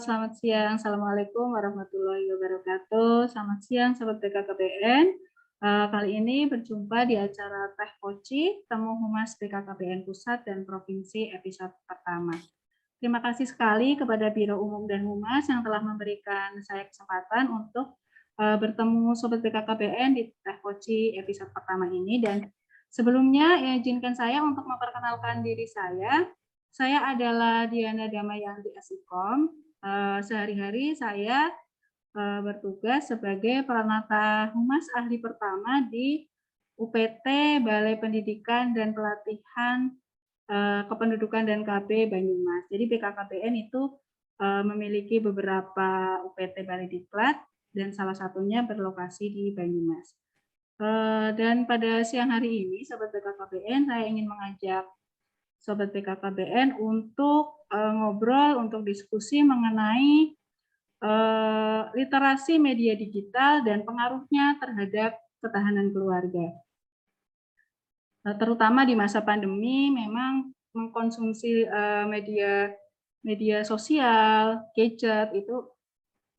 selamat siang. Assalamualaikum warahmatullahi wabarakatuh. Selamat siang, Sobat BKKBN. Kali ini berjumpa di acara Teh Poci, Temu Humas BKKBN Pusat dan Provinsi episode pertama. Terima kasih sekali kepada Biro Umum dan Humas yang telah memberikan saya kesempatan untuk bertemu Sobat BKKBN di Teh Poci episode pertama ini. Dan sebelumnya, izinkan saya untuk memperkenalkan diri saya. Saya adalah Diana Damayanti Asikom. Sehari-hari saya bertugas sebagai Peranata Humas Ahli Pertama di UPT Balai Pendidikan dan Pelatihan Kependudukan dan KB Banyumas. Jadi BKKBN itu memiliki beberapa UPT Balai Diklat dan salah satunya berlokasi di Banyumas. Dan pada siang hari ini, Sobat BKKBN, saya ingin mengajak Sobat BKKBN untuk ngobrol, untuk diskusi mengenai literasi media digital dan pengaruhnya terhadap ketahanan keluarga. Terutama di masa pandemi, memang mengkonsumsi media sosial, gadget itu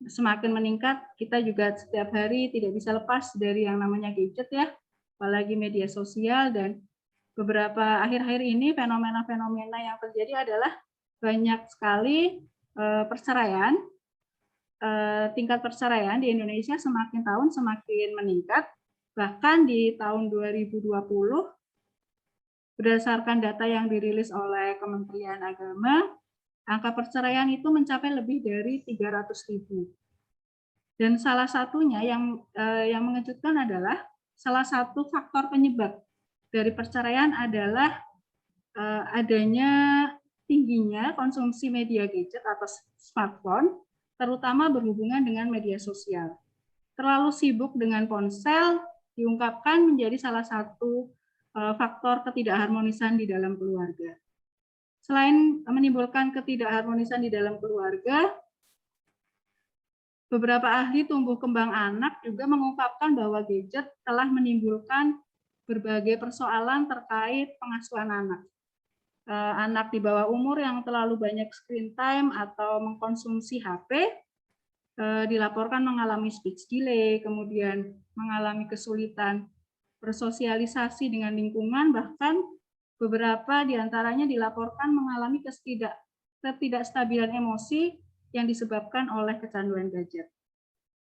semakin meningkat. Kita juga setiap hari tidak bisa lepas dari yang namanya gadget ya, apalagi media sosial. Dan beberapa akhir-akhir ini fenomena-fenomena yang terjadi adalah banyak sekali perceraian. Tingkat perceraian di Indonesia semakin tahun semakin meningkat. Bahkan di tahun 2020, berdasarkan data yang dirilis oleh Kementerian Agama, angka perceraian itu mencapai lebih dari 300.000. Dan salah satunya yang mengejutkan adalah salah satu faktor penyebab dari perceraian adalah adanya tingginya konsumsi media gadget atau smartphone, terutama berhubungan dengan media sosial. Terlalu sibuk dengan ponsel diungkapkan menjadi salah satu faktor ketidakharmonisan di dalam keluarga. Selain menimbulkan ketidakharmonisan di dalam keluarga, beberapa ahli tumbuh kembang anak juga mengungkapkan bahwa gadget telah menimbulkan berbagai persoalan terkait pengasuhan anak. Anak di bawah umur yang terlalu banyak screen time atau mengkonsumsi HP dilaporkan mengalami speech delay, kemudian mengalami kesulitan bersosialisasi dengan lingkungan, bahkan beberapa diantaranya dilaporkan mengalami ketidakstabilan emosi yang disebabkan oleh kecanduan gadget.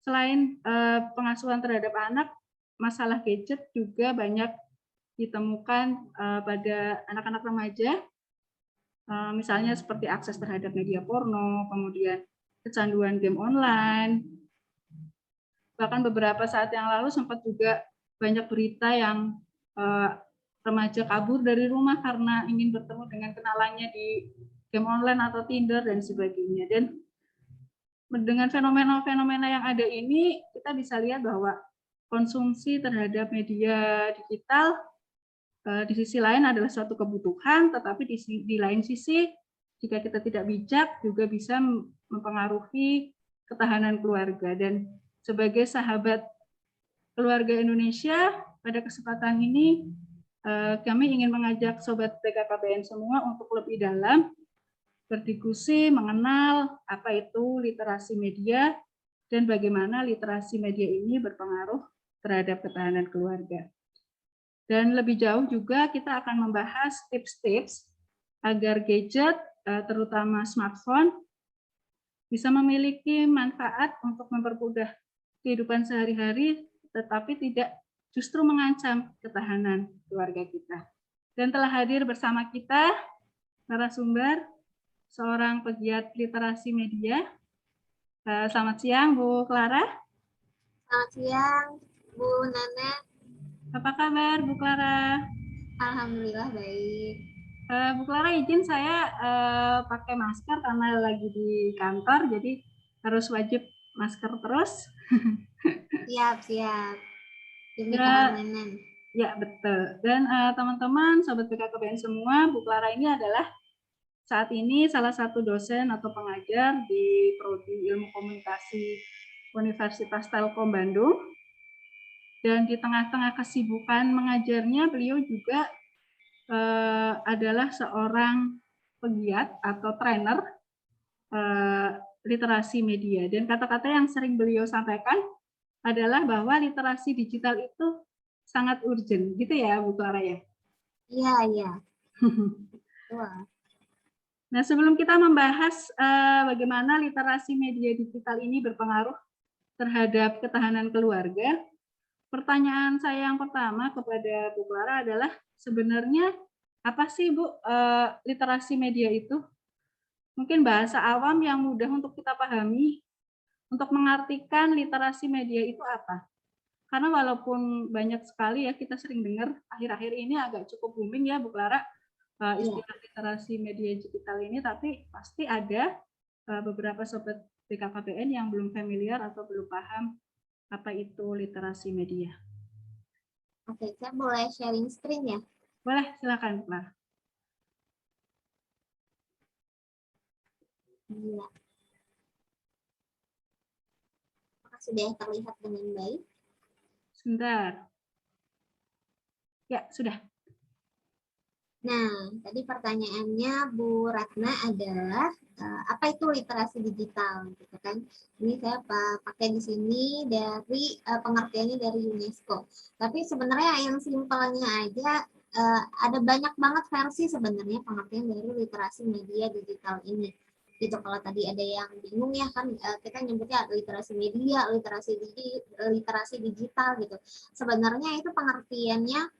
Selain pengasuhan terhadap anak, masalah gadget juga banyak ditemukan pada anak-anak remaja, misalnya seperti akses terhadap media porno, kemudian kecanduan game online. Bahkan beberapa saat yang lalu sempat juga banyak berita yang remaja kabur dari rumah karena ingin bertemu dengan kenalannya di game online atau Tinder dan sebagainya. Dan dengan fenomena-fenomena yang ada ini, kita bisa lihat bahwa konsumsi terhadap media digital di sisi lain adalah suatu kebutuhan, tetapi di lain sisi, jika kita tidak bijak, juga bisa mempengaruhi ketahanan keluarga. Dan sebagai sahabat keluarga Indonesia, pada kesempatan ini, kami ingin mengajak Sobat BKKBN semua untuk lebih dalam berdiskusi mengenal apa itu literasi media dan bagaimana literasi media ini berpengaruh terhadap ketahanan keluarga. Dan lebih jauh juga kita akan membahas tips-tips agar gadget, terutama smartphone, bisa memiliki manfaat untuk mempermudah kehidupan sehari-hari, tetapi tidak justru mengancam ketahanan keluarga kita. Dan telah hadir bersama kita narasumber, seorang pegiat literasi media. Selamat siang, Bu Clara. Selamat siang, Bu Nana. Apa kabar, Bu Clara? Alhamdulillah baik. Bu Clara, izin saya pakai masker karena lagi di kantor, jadi harus wajib masker terus. Siap. Demi keamanan. Ya, betul. Dan teman-teman, Sobat BKKBN semua, Bu Clara ini adalah saat ini salah satu dosen atau pengajar di Prodi Ilmu Komunikasi Universitas Telkom Bandung. Dan di tengah-tengah kesibukan mengajarnya, beliau juga adalah seorang pegiat atau trainer literasi media. Dan kata-kata yang sering beliau sampaikan adalah bahwa literasi digital itu sangat urgent, gitu ya Bu Clara ya? Iya, iya. Wah. Nah, sebelum kita membahas bagaimana literasi media digital ini berpengaruh terhadap ketahanan keluarga, pertanyaan saya yang pertama kepada Bu Clara adalah sebenarnya apa sih Bu literasi media itu? Mungkin bahasa awam yang mudah untuk kita pahami untuk mengartikan literasi media itu apa? Karena walaupun banyak sekali ya kita sering dengar akhir-akhir ini agak cukup booming ya Bu Clara Iya. istilah literasi media digital ini, tapi pasti ada beberapa sobat BKKBN yang belum familiar atau belum paham apa itu literasi media. Oke, saya boleh sharing screen ya? Boleh, silakan Bu Clara. Iya. Apakah sudah terlihat dengan baik? Sebentar. Ya, sudah. Nah, tadi pertanyaannya Bu Ratna adalah apa itu literasi digital, gitu kan? Ini saya pakai di sini dari pengertiannya dari UNESCO. Tapi sebenarnya yang simpelnya aja ada banyak banget versi sebenarnya pengertian dari literasi media digital ini. Gitu, kalau tadi ada yang bingung ya kan kita nyebutnya literasi media, literasi digital gitu. Sebenarnya itu pengertiannya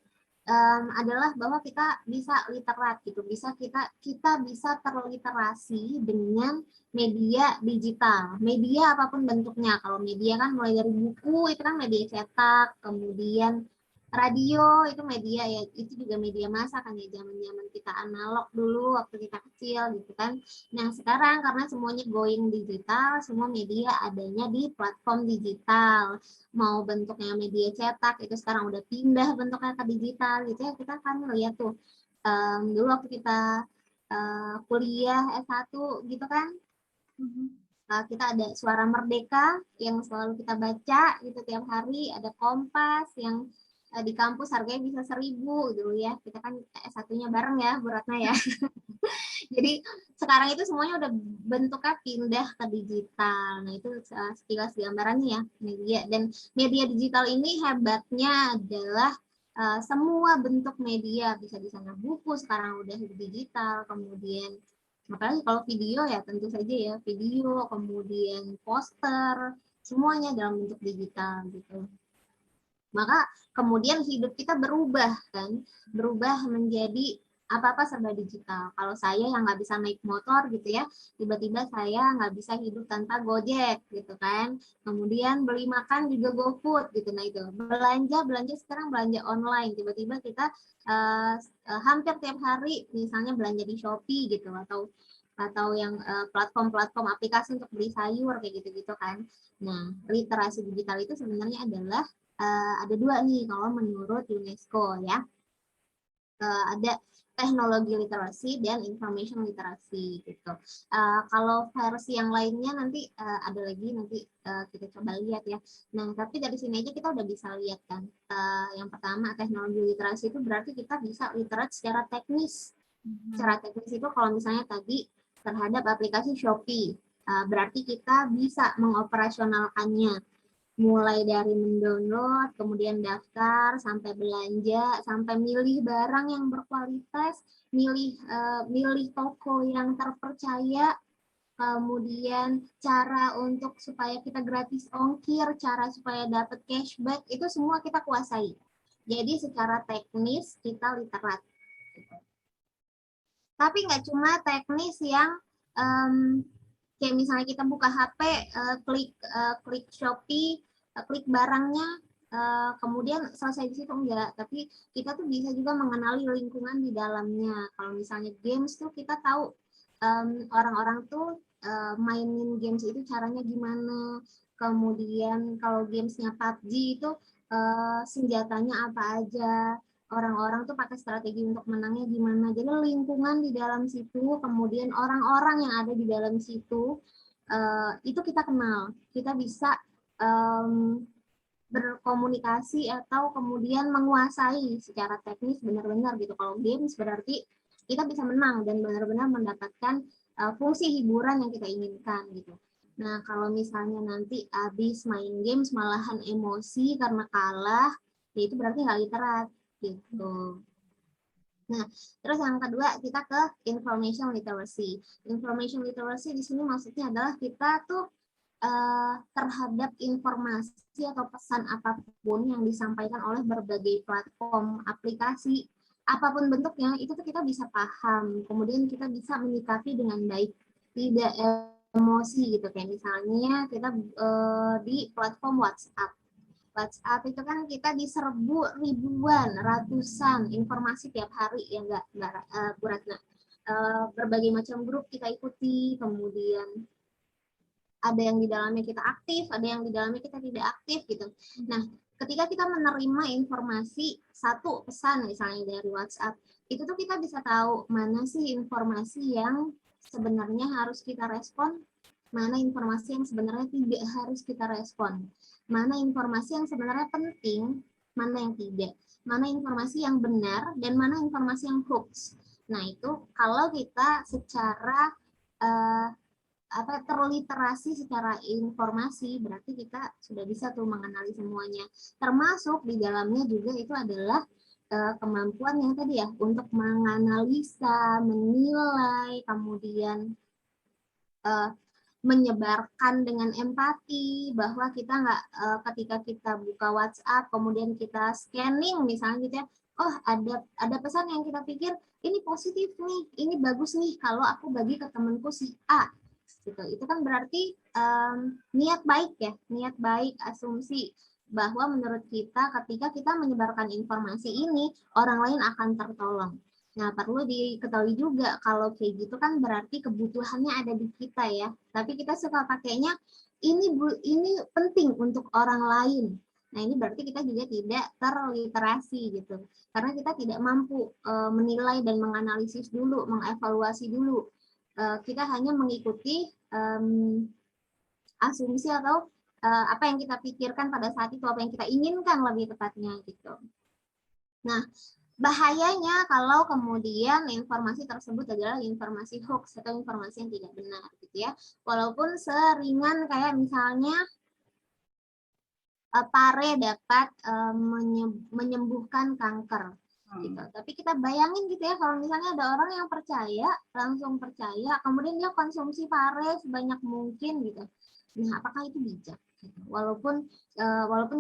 adalah bahwa kita bisa literat gitu, kita bisa terliterasi dengan media digital, media apapun bentuknya. Kalau media kan mulai dari buku itu kan media cetak, kemudian radio itu media ya, itu juga media massa kan ya, zaman-zaman kita analog dulu waktu kita kecil gitu kan. Nah sekarang karena semuanya going digital, semua media adanya di platform digital, mau bentuknya media cetak itu sekarang udah pindah bentuknya ke digital gitu ya. Kita kan lihat tuh dulu waktu kita kuliah S1 gitu kan, kita ada Suara Merdeka yang selalu kita baca gitu tiap hari, ada Kompas yang di kampus harganya bisa 1.000 dulu ya, kita kan S1-nya bareng ya Bu Ratna ya. Jadi sekarang itu semuanya udah bentuknya pindah ke digital. Nah itu sekilas gambarannya ya media. Dan media digital ini hebatnya adalah semua bentuk media, bisa di sana buku sekarang udah digital, kemudian apalagi kalau video ya tentu saja ya video, kemudian poster, semuanya dalam bentuk digital gitu. Maka kemudian hidup kita berubah kan, berubah menjadi apa-apa serba digital. Kalau saya yang nggak bisa naik motor gitu ya, tiba-tiba saya nggak bisa hidup tanpa Gojek gitu kan. Kemudian beli makan juga GoFood gitu. Nah itu belanja sekarang belanja online. Tiba-tiba kita hampir tiap hari misalnya belanja di Shopee gitu, atau yang platform-platform aplikasi untuk beli sayur kayak gitu-gitu kan. Nah literasi digital itu sebenarnya adalah ada dua nih kalau menurut UNESCO ya. Ada teknologi literasi dan information literasi gitu. Kalau versi yang lainnya nanti ada lagi, nanti kita coba lihat ya. Nah tapi dari sini aja kita udah bisa lihat kan. Yang pertama teknologi literasi itu berarti kita bisa literat secara teknis. Secara teknis itu kalau misalnya tadi terhadap aplikasi Shopee, berarti kita bisa mengoperasionalkannya mulai dari mendownload, kemudian daftar, sampai belanja, sampai milih barang yang berkualitas, milih toko yang terpercaya, kemudian cara untuk supaya kita gratis ongkir, cara supaya dapat cashback, itu semua kita kuasai. Jadi secara teknis kita literat. Tapi nggak cuma teknis yang kayak misalnya kita buka HP, klik Shopee, klik barangnya, kemudian selesai di situ, enggak. Tapi kita tuh bisa juga mengenali lingkungan di dalamnya. Kalau misalnya games tuh kita tahu orang-orang tuh mainin games itu caranya gimana. Kemudian kalau gamesnya PUBG itu senjatanya apa aja, orang-orang tuh pakai strategi untuk menangnya gimana. Jadi lingkungan di dalam situ, kemudian orang-orang yang ada di dalam situ, itu kita kenal. Kita bisa berkomunikasi atau kemudian menguasai secara teknis benar-benar gitu. Kalau games berarti kita bisa menang dan benar-benar mendapatkan fungsi hiburan yang kita inginkan gitu. Nah, kalau misalnya nanti habis main games malahan emosi karena kalah, ya itu berarti nggak literat gitu. Nah, terus yang kedua kita ke information literacy. Information literacy di sini maksudnya adalah kita tuh terhadap informasi atau pesan apapun yang disampaikan oleh berbagai platform aplikasi, apapun bentuknya, itu tuh kita bisa paham, kemudian kita bisa menyikapi dengan baik, tidak emosi gitu. Kayak misalnya kita di platform WhatsApp. WhatsApp itu kan kita diserbu ribuan, ratusan informasi tiap hari ya enggak Bu Ratna. Berbagai macam grup kita ikuti, kemudian ada yang di dalamnya kita aktif, ada yang di dalamnya kita tidak aktif gitu. Nah, ketika kita menerima informasi satu pesan misalnya dari WhatsApp, itu tuh kita bisa tahu mana sih informasi yang sebenarnya harus kita respon, mana informasi yang sebenarnya tidak harus kita respon, mana informasi yang sebenarnya penting, mana yang tidak, mana informasi yang benar, dan mana informasi yang hoax. Nah, itu kalau kita secara terliterasi secara informasi, berarti kita sudah bisa tuh mengenali semuanya. Termasuk di dalamnya juga itu adalah kemampuan yang tadi ya untuk menganalisa, menilai, kemudian menyebarkan dengan empati, bahwa kita nggak ketika kita buka WhatsApp kemudian kita scanning misalnya gitu ya, oh ada pesan yang kita pikir ini positif nih, ini bagus nih kalau aku bagi ke temanku si A gitu. Itu kan berarti niat baik ya, niat baik, asumsi bahwa menurut kita ketika kita menyebarkan informasi ini orang lain akan tertolong. Nah, perlu diketahui juga kalau kayak gitu kan berarti kebutuhannya ada di kita ya. Tapi kita suka pakainya ini penting untuk orang lain. Nah, ini berarti kita juga tidak terliterasi gitu. Karena kita tidak mampu menilai dan menganalisis dulu, mengevaluasi dulu. Kita hanya mengikuti asumsi atau apa yang kita pikirkan pada saat itu, apa yang kita inginkan lebih tepatnya gitu. Nah, bahayanya kalau kemudian informasi tersebut adalah informasi hoax atau informasi yang tidak benar gitu ya. Walaupun seringan kayak misalnya pare dapat menyembuhkan kanker gitu. Tapi kita bayangin gitu ya, kalau misalnya ada orang yang percaya, langsung percaya, kemudian dia konsumsi pare sebanyak mungkin gitu. Nah, apakah itu bijak? Walaupun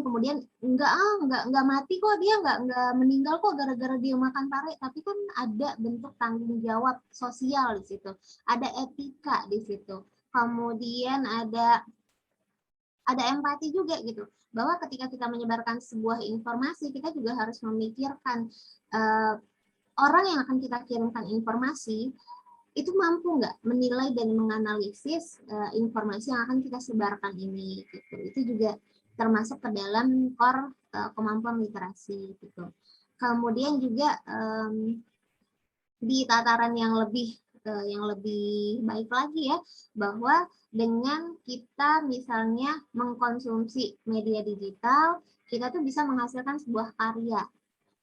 kemudian enggak mati kok, dia enggak meninggal kok gara-gara dia makan pare, tapi kan ada bentuk tanggung jawab sosial di situ, ada etika di situ, kemudian ada empati juga gitu, bahwa ketika kita menyebarkan sebuah informasi kita juga harus memikirkan orang yang akan kita kirimkan informasi itu mampu nggak menilai dan menganalisis informasi yang akan kita sebarkan ini gitu. Itu juga termasuk ke dalam core kemampuan literasi gitu. Kemudian juga di tataran yang lebih baik lagi ya, bahwa dengan kita misalnya mengkonsumsi media digital, kita tuh bisa menghasilkan sebuah karya.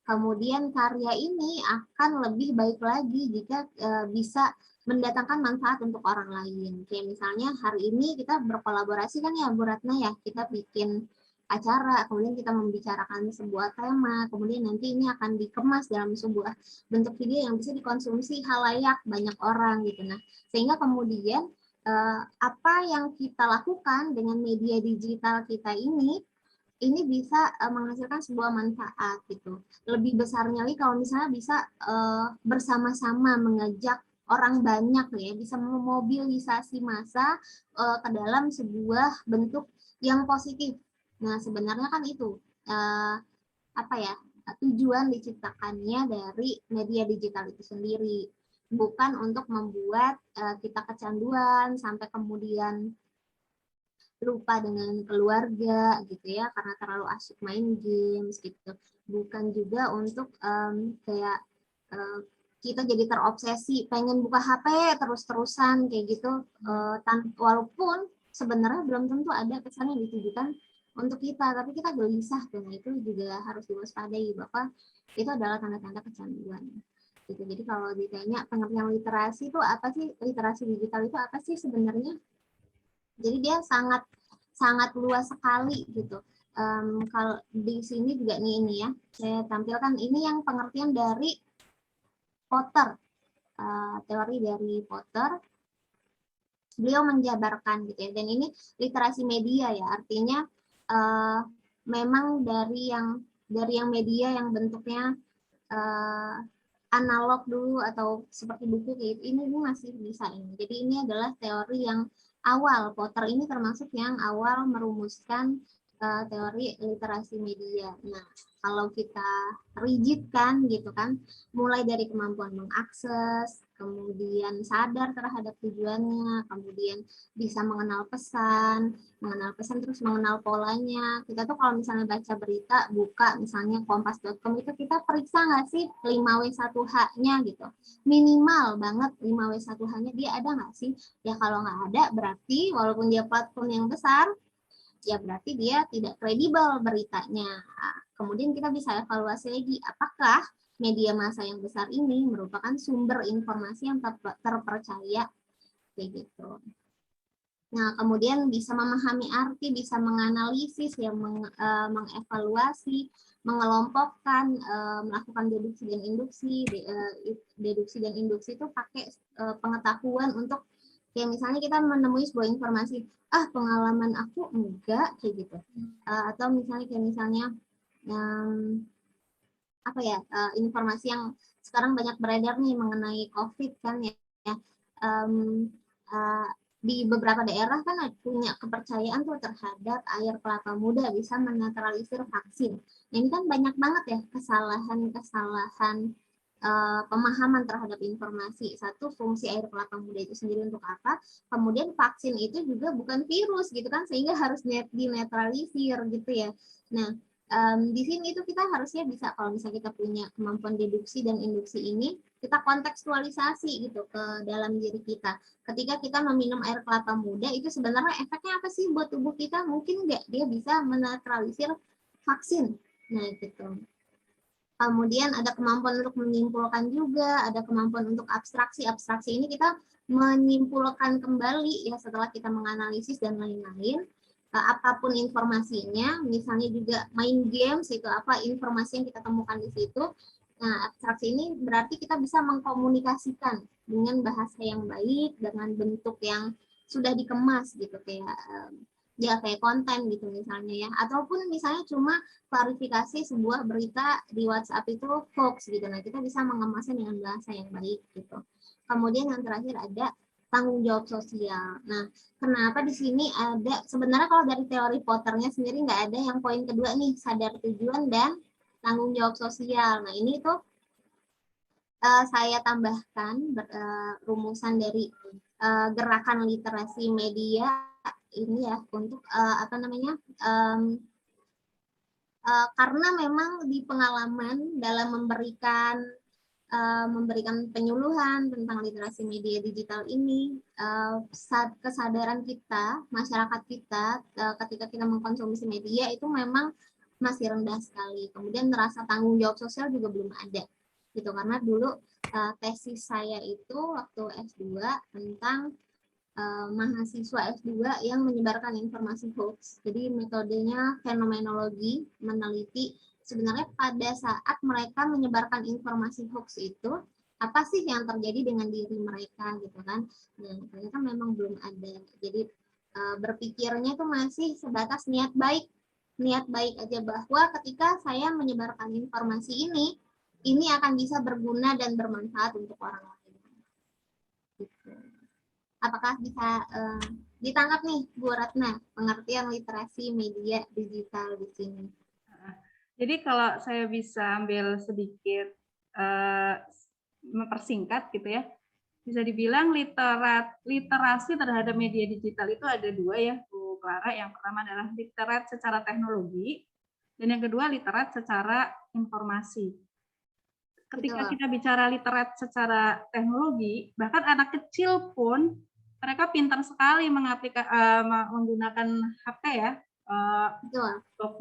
Kemudian karya ini akan lebih baik lagi jika bisa mendatangkan manfaat untuk orang lain. Kayak misalnya hari ini kita berkolaborasi kan ya Bu Ratna ya, kita bikin acara, kemudian kita membicarakan sebuah tema, kemudian nanti ini akan dikemas dalam sebuah bentuk video yang bisa dikonsumsi halayak banyak orang gitu. Nah, sehingga kemudian apa yang kita lakukan dengan media digital kita ini bisa menghasilkan sebuah manfaat gitu. Lebih besarnya lagi kalau misalnya bisa bersama-sama mengajak orang banyak ya, bisa memobilisasi massa ke dalam sebuah bentuk yang positif. Nah, sebenarnya kan itu tujuan diciptakannya dari media digital itu sendiri, bukan untuk membuat kita kecanduan sampai kemudian lupa dengan keluarga gitu ya karena terlalu asyik main games gitu, bukan juga untuk kayak kita jadi terobsesi pengen buka HP terus-terusan kayak gitu, walaupun sebenarnya belum tentu ada pesan yang ditujukan untuk kita, tapi kita gelisah dan itu juga harus diwaspadai bahwa itu adalah tanda-tanda kecanduan gitu. Jadi kalau ditanya pengertian literasi itu apa sih, literasi digital itu apa sih sebenarnya? Jadi dia sangat sangat luas sekali gitu. Kalau di sini juga nih ini ya, saya tampilkan ini yang pengertian dari Potter, teori dari Potter. Beliau menjabarkan gitu ya, dan ini literasi media ya, artinya memang dari yang media yang bentuknya analog dulu atau seperti buku kayak ini masih bisa ini. Jadi ini adalah teori yang awal. Potter ini termasuk yang awal merumuskan teori literasi media. Nah, kalau kita rigidkan gitu kan, mulai dari kemampuan mengakses, kemudian sadar terhadap tujuannya, kemudian bisa mengenal pesan terus mengenal polanya. Kita tuh kalau misalnya baca berita, buka misalnya kompas.com itu kita periksa nggak sih 5W1H-nya gitu. Minimal banget 5W1H-nya dia ada nggak sih? Ya kalau nggak ada berarti walaupun dia platform yang besar, ya berarti dia tidak kredibel beritanya. Nah, kemudian kita bisa evaluasi lagi apakah media massa yang besar ini merupakan sumber informasi yang terpercaya kayak gitu. Nah, kemudian bisa memahami arti, bisa menganalisis, ya, mengevaluasi, mengelompokkan, melakukan deduksi dan induksi. Deduksi dan induksi itu pakai pengetahuan untuk, ya misalnya kita menemui sebuah informasi, pengalaman aku enggak, kayak gitu. Atau misalnya kayak misalnya, apa ya, informasi yang sekarang banyak beredar nih mengenai COVID kan ya, di beberapa daerah kan punya kepercayaan tuh terhadap air kelapa muda bisa menetralisir vaksin. Nah, ini kan banyak banget ya kesalahan pemahaman terhadap informasi. Satu, fungsi air kelapa muda itu sendiri untuk apa? Kemudian vaksin itu juga bukan virus gitu kan, sehingga harus dinetralisir gitu ya. Nah, di sini itu kita harusnya bisa, kalau misalnya kita punya kemampuan deduksi dan induksi ini, kita kontekstualisasi gitu ke dalam diri kita. Ketika kita meminum air kelapa muda, itu sebenarnya efeknya apa sih buat tubuh kita? Mungkin nggak dia bisa menetralisir vaksin. Nah, gitu. Kemudian ada kemampuan untuk menyimpulkan juga, ada kemampuan untuk abstraksi. Abstraksi ini kita menyimpulkan kembali ya setelah kita menganalisis dan lain-lain. Apapun informasinya, misalnya juga main games itu apa informasi yang kita temukan di situ. Nah, abstraksi ini berarti kita bisa mengkomunikasikan dengan bahasa yang baik, dengan bentuk yang sudah dikemas gitu, kayak ya kayak konten gitu misalnya ya, ataupun misalnya cuma klarifikasi sebuah berita di WhatsApp itu hoax gitu. Nah, kita bisa mengemasnya dengan bahasa yang baik gitu. Kemudian yang terakhir ada tanggung jawab sosial. Nah, kenapa di sini ada, sebenarnya kalau dari teori Potternya sendiri nggak ada yang poin kedua nih, sadar tujuan dan tanggung jawab sosial. Nah, ini tuh saya tambahkan rumusan dari gerakan literasi media ini ya, untuk apa namanya, karena memang di pengalaman dalam memberikan penyuluhan tentang literasi media digital ini, kesadaran kita, masyarakat kita, ketika kita mengkonsumsi media itu memang masih rendah sekali. Kemudian merasa tanggung jawab sosial juga belum ada, gitu. Karena dulu tesis saya itu waktu S2 tentang mahasiswa S2 yang menyebarkan informasi hoax. Jadi metodenya fenomenologi, meneliti sebenarnya pada saat mereka menyebarkan informasi hoax itu, apa sih yang terjadi dengan diri mereka gitu kan. Nah, ternyata memang belum ada. Jadi berpikirnya itu masih sebatas niat baik aja, bahwa ketika saya menyebarkan informasi ini akan bisa berguna dan bermanfaat untuk orang lain. Gitu. Apakah bisa ditangkap nih, Bu Ratna, pengertian literasi media digital di sini? Jadi kalau saya bisa ambil sedikit mempersingkat gitu ya, bisa dibilang literasi terhadap media digital itu ada dua ya, Bu Clara. Yang pertama adalah literat secara teknologi, dan yang kedua literat secara informasi. Ketika kita bicara literat secara teknologi, bahkan anak kecil pun mereka pintar sekali menggunakan HP ya.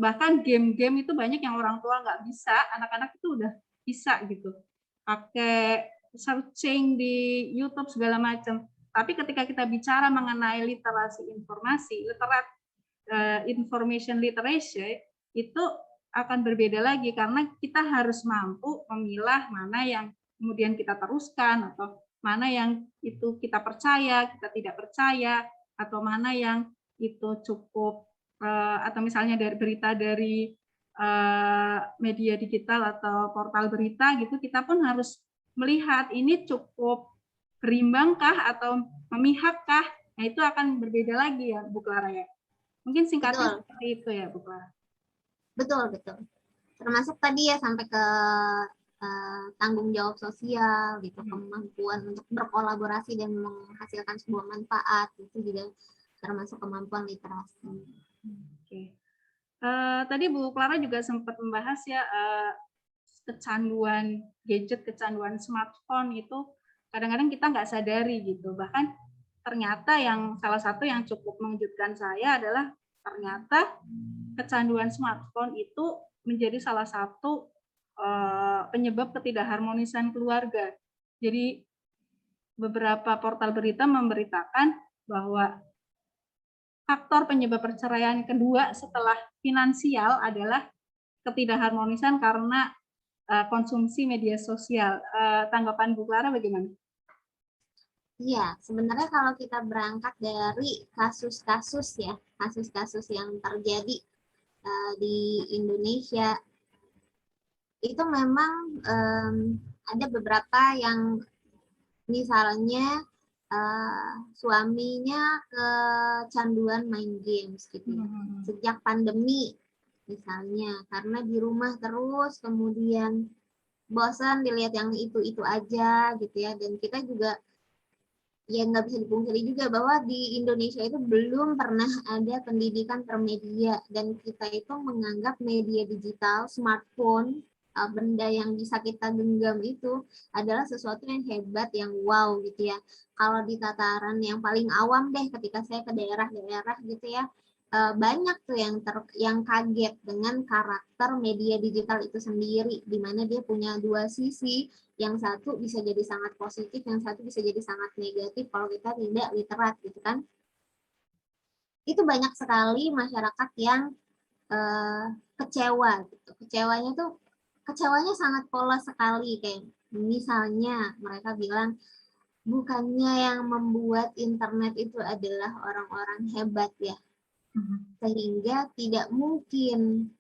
Bahkan game-game itu banyak yang orang tua nggak bisa, anak-anak itu udah bisa gitu. Pakai searching di YouTube segala macam. Tapi ketika kita bicara mengenai literasi informasi, information literacy itu akan berbeda lagi karena kita harus mampu memilah mana yang kemudian kita teruskan atau mana yang itu kita percaya, kita tidak percaya, atau mana yang itu cukup atau misalnya dari berita dari media digital atau portal berita gitu, kita pun harus melihat ini cukup berimbangkah atau memihakkah. Nah, itu akan berbeda lagi ya, Bu Clara ya. Mungkin singkatnya seperti itu ya, Bu Clara. Betul. Termasuk tadi ya sampai ke tanggung jawab sosial gitu, kemampuan untuk berkolaborasi dan menghasilkan sebuah manfaat, itu juga termasuk kemampuan literasi. Oke. Tadi Bu Clara juga sempat membahas ya kecanduan gadget, kecanduan smartphone itu kadang-kadang kita nggak sadari gitu. Bahkan ternyata yang salah satu yang cukup mengejutkan saya adalah ternyata kecanduan smartphone itu menjadi salah satu penyebab ketidakharmonisan keluarga. Jadi beberapa portal berita memberitakan bahwa faktor penyebab perceraian kedua setelah finansial adalah ketidakharmonisan karena konsumsi media sosial. Tanggapan Bu Clara bagaimana? Iya, sebenarnya kalau kita berangkat dari kasus-kasus yang terjadi di Indonesia, itu memang ada beberapa yang misalnya suaminya kecanduan main games gitu ya. Sejak pandemi misalnya, karena di rumah terus, kemudian bosan dilihat yang itu aja gitu ya. Dan kita juga ya nggak bisa dipungkiri juga bahwa di Indonesia itu belum pernah ada pendidikan permedia, dan kita itu menganggap media digital, smartphone, benda yang bisa kita genggam itu adalah sesuatu yang hebat, yang wow gitu ya. Kalau di tataran yang paling awam deh, ketika saya ke daerah-daerah gitu ya, banyak tuh yang kaget dengan karakter media digital itu sendiri, di mana dia punya dua sisi, yang satu bisa jadi sangat positif, yang satu bisa jadi sangat negatif kalau kita tidak literat gitu kan. Itu banyak sekali masyarakat yang kecewa gitu. Kecewanya sangat polos sekali, kayak misalnya mereka bilang bukannya yang membuat internet itu adalah orang-orang hebat ya, sehingga tidak mungkin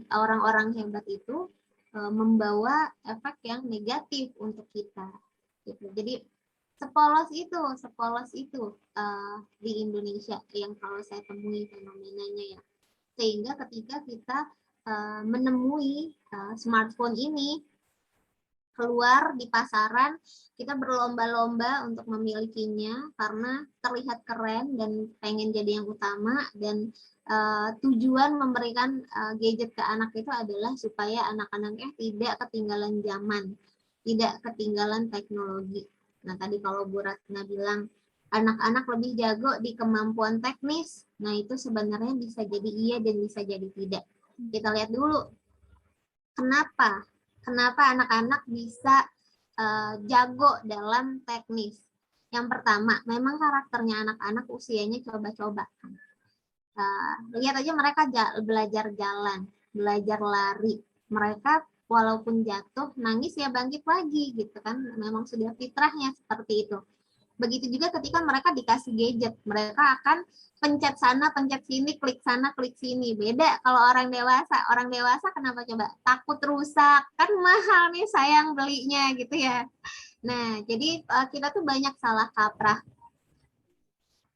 orang-orang hebat itu membawa efek yang negatif untuk kita gitu. Jadi sepolos itu di Indonesia yang kalau saya temui fenomenanya ya. Sehingga ketika kita menemui smartphone ini keluar di pasaran, kita berlomba-lomba untuk memilikinya karena terlihat keren dan pengen jadi yang utama, dan tujuan memberikan gadget ke anak itu adalah supaya anak-anaknya tidak ketinggalan zaman, tidak ketinggalan teknologi. Nah, tadi kalau Bu Ratna bilang anak-anak lebih jago di kemampuan teknis, nah itu sebenarnya bisa jadi iya dan bisa jadi tidak. Kita lihat dulu kenapa anak-anak bisa jago dalam teknis. Yang pertama, memang karakternya anak-anak usianya coba-coba. Lihat aja mereka belajar jalan, belajar lari. Mereka walaupun jatuh, nangis ya bangkit lagi gitu kan. Memang sudah fitrahnya seperti itu. Begitu juga ketika mereka dikasih gadget, mereka akan pencet sana, pencet sini, klik sana, klik sini. Beda kalau orang dewasa. Orang dewasa kenapa coba? Takut rusak, kan mahal nih sayang belinya gitu ya. Nah, jadi kita tuh banyak salah kaprah,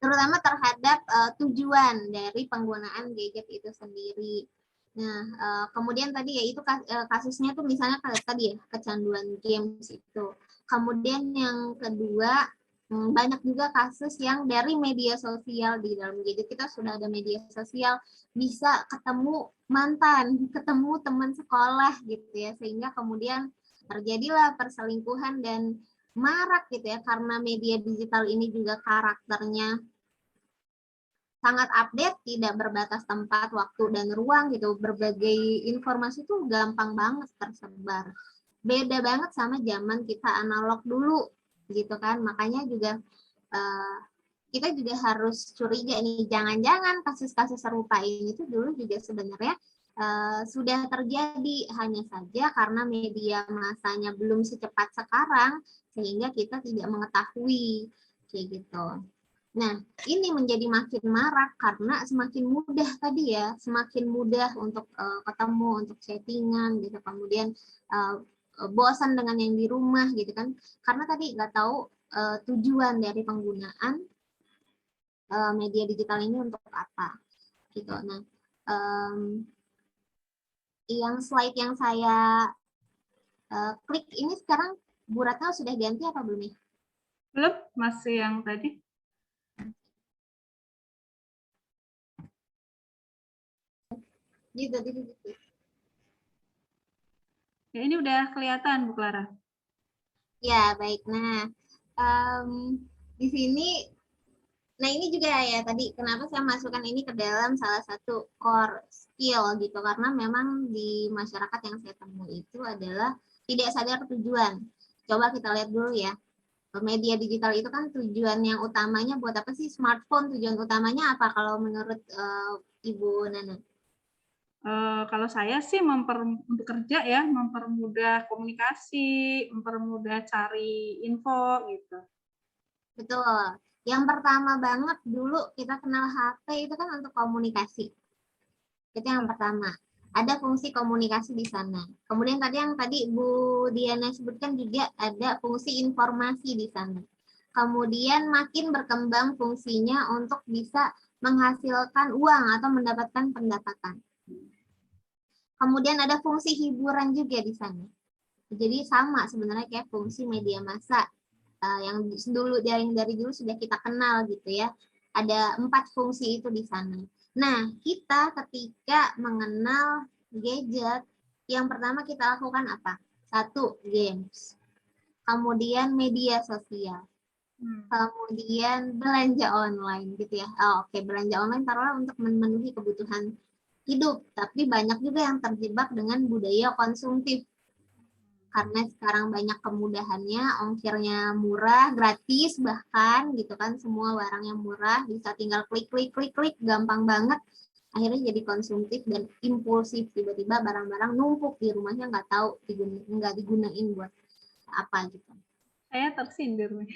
terutama terhadap tujuan dari penggunaan gadget itu sendiri. Nah, kemudian tadi ya itu kasusnya tuh misalnya tadi ya kecanduan games itu. Kemudian yang kedua, banyak juga kasus yang dari media sosial. Di dalam gadget kita sudah ada media sosial, bisa ketemu mantan, ketemu teman sekolah gitu ya, sehingga kemudian terjadilah perselingkuhan dan marak gitu ya, karena media digital ini juga karakternya sangat update, tidak berbatas tempat, waktu, dan ruang gitu. Berbagai informasi tuh gampang banget tersebar. Beda banget sama zaman kita analog dulu. gitu kan. Makanya juga kita juga harus curiga nih, jangan-jangan kasus-kasus serupa ini tuh dulu juga sebenarnya sudah terjadi, hanya saja karena media massanya belum secepat sekarang sehingga kita tidak mengetahui kayak gitu. Nah, ini menjadi makin marak karena semakin mudah tadi ya, semakin mudah untuk ketemu, untuk chattingan gitu. Kemudian bosan dengan yang di rumah gitu kan, karena tadi nggak tahu tujuan dari penggunaan media digital ini untuk apa gitu. Nah, yang slide yang saya klik ini sekarang Bu Ratna sudah ganti apa belum ya? Belum, masih yang tadi. Gitu. Ya, ini udah kelihatan Bu Clara. Ya, baik. Nah, di sini, nah ini juga ya tadi kenapa saya masukkan ini ke dalam salah satu core skill gitu, karena memang di masyarakat yang saya temui itu adalah tidak sadar tujuan. Coba kita lihat dulu ya, media digital itu kan tujuan yang utamanya buat apa sih? Smartphone tujuan utamanya apa kalau menurut Ibu Nana? Kalau saya sih untuk kerja ya, mempermudah komunikasi, mempermudah cari info gitu. Betul. Yang pertama banget dulu kita kenal HP itu kan untuk komunikasi. Itu yang pertama. Ada fungsi komunikasi di sana. Kemudian tadi Bu Diana sebutkan juga ada fungsi informasi di sana. Kemudian makin berkembang fungsinya untuk bisa menghasilkan uang atau mendapatkan pendapatan. Kemudian ada fungsi hiburan juga di sana. Jadi sama sebenarnya kayak fungsi media massa yang dari dulu sudah kita kenal gitu ya. Ada 4 fungsi itu di sana. Nah, kita ketika mengenal gadget, yang pertama kita lakukan apa? 1, games. Kemudian media sosial. Kemudian belanja online gitu ya. Oke, belanja online taruhlah untuk memenuhi kebutuhan hidup, tapi banyak juga yang terjebak dengan budaya konsumtif. Karena sekarang banyak kemudahannya, ongkirnya murah, gratis bahkan gitu kan, semua barang yang murah, bisa tinggal klik, gampang banget. Akhirnya jadi konsumtif dan impulsif, tiba-tiba barang-barang numpuk di rumahnya nggak tahu nggak digunain buat apa gitu. Saya tersindir nih.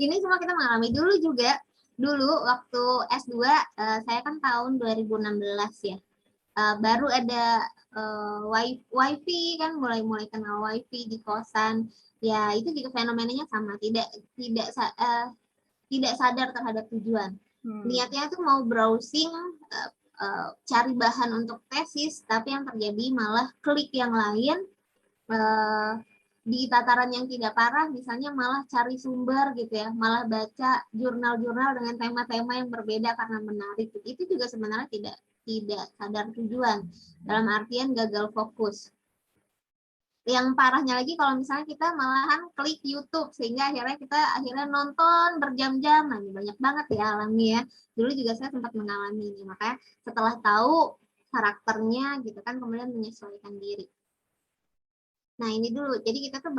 Ini semua kita mengalami dulu juga. Dulu waktu S2, saya kan tahun 2016 ya. Baru ada wifi kan, mulai kenal wifi di kosan ya. Itu juga fenomenanya sama, tidak sadar terhadap tujuan. Niatnya tuh mau browsing, cari bahan untuk tesis, tapi yang terjadi malah klik yang lain, di tataran yang tidak parah misalnya malah cari sumber gitu ya, malah baca jurnal-jurnal dengan tema-tema yang berbeda karena menarik. Itu juga sebenarnya tidak sadar tujuan, dalam artian gagal fokus. Yang parahnya lagi kalau misalnya kita malahan klik YouTube sehingga akhirnya nonton berjam-jam. Nah, ini banyak banget ya alami ya. Dulu juga saya sempat mengalami ini. Makanya setelah tahu karakternya gitu kan, kemudian menyesuaikan diri. Nah, ini dulu. Jadi kita tuh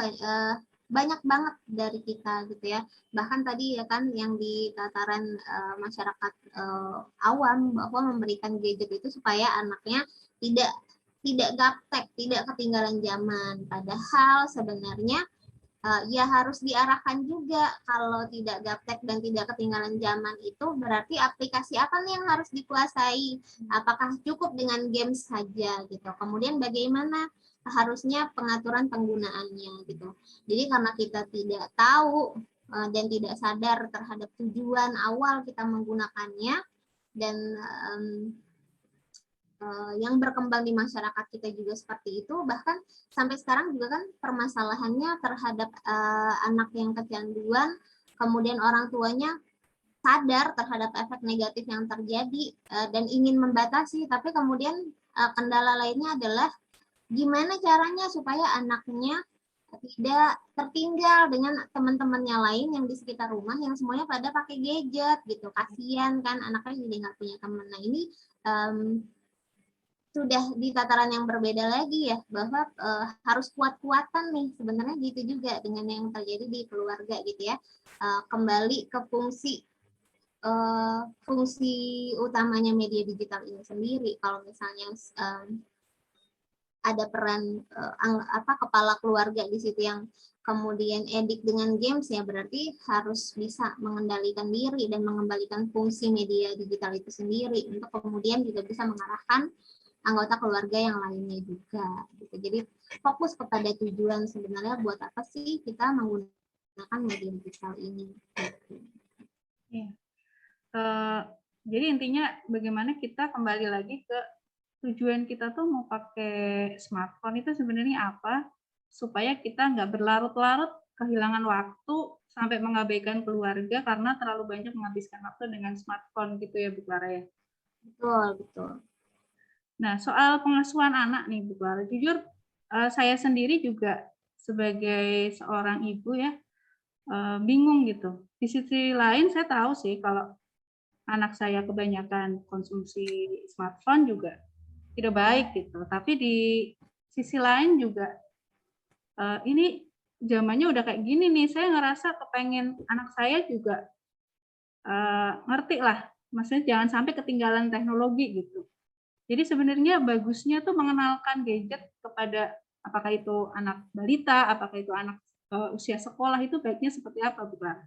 banyak banget dari kita gitu ya. Bahkan tadi ya kan yang di tataran masyarakat awam bahwa memberikan gadget itu supaya anaknya tidak gaptek, tidak ketinggalan zaman. Padahal sebenarnya ya harus diarahkan juga, kalau tidak gaptek dan tidak ketinggalan zaman itu berarti aplikasi apa nih yang harus dikuasai? Apakah cukup dengan games saja gitu? Kemudian bagaimana harusnya pengaturan penggunaannya gitu. Jadi karena kita tidak tahu dan tidak sadar terhadap tujuan awal kita menggunakannya, dan yang berkembang di masyarakat kita juga seperti itu, bahkan sampai sekarang juga kan permasalahannya terhadap anak yang kecanduan, kemudian orang tuanya sadar terhadap efek negatif yang terjadi dan ingin membatasi, tapi kemudian kendala lainnya adalah gimana caranya supaya anaknya tidak tertinggal dengan teman-temannya lain yang di sekitar rumah yang semuanya pada pakai gadget gitu. Kasian kan anaknya jadi nggak punya teman. Nah, ini sudah di tataran yang berbeda lagi ya, bahwa harus kuat-kuatan nih sebenarnya gitu juga dengan yang terjadi di keluarga gitu ya. Kembali ke fungsi utamanya media digital ini sendiri. Kalau misalnya ada peran kepala keluarga di situ yang kemudian edik dengan games, ya berarti harus bisa mengendalikan diri dan mengembalikan fungsi media digital itu sendiri untuk kemudian juga bisa mengarahkan anggota keluarga yang lainnya juga gitu. Jadi fokus kepada tujuan sebenarnya buat apa sih kita menggunakan media digital ini gitu. Iya. Jadi intinya bagaimana kita kembali lagi ke tujuan kita tuh mau pakai smartphone itu sebenarnya apa, supaya kita nggak berlarut-larut kehilangan waktu sampai mengabaikan keluarga karena terlalu banyak menghabiskan waktu dengan smartphone gitu ya Bu Clara ya. Betul, betul. Nah, soal pengasuhan anak nih Bu Clara, jujur saya sendiri juga sebagai seorang ibu ya bingung gitu. Di sisi lain saya tahu sih kalau anak saya kebanyakan konsumsi smartphone juga tidak baik gitu. Tapi di sisi lain juga ini zamannya udah kayak gini nih, saya ngerasa kepengen anak saya juga ngerti lah, maksudnya jangan sampai ketinggalan teknologi gitu. Jadi sebenarnya bagusnya tuh mengenalkan gadget kepada apakah itu anak balita, apakah itu anak usia sekolah itu baiknya seperti apa, Bu Clara?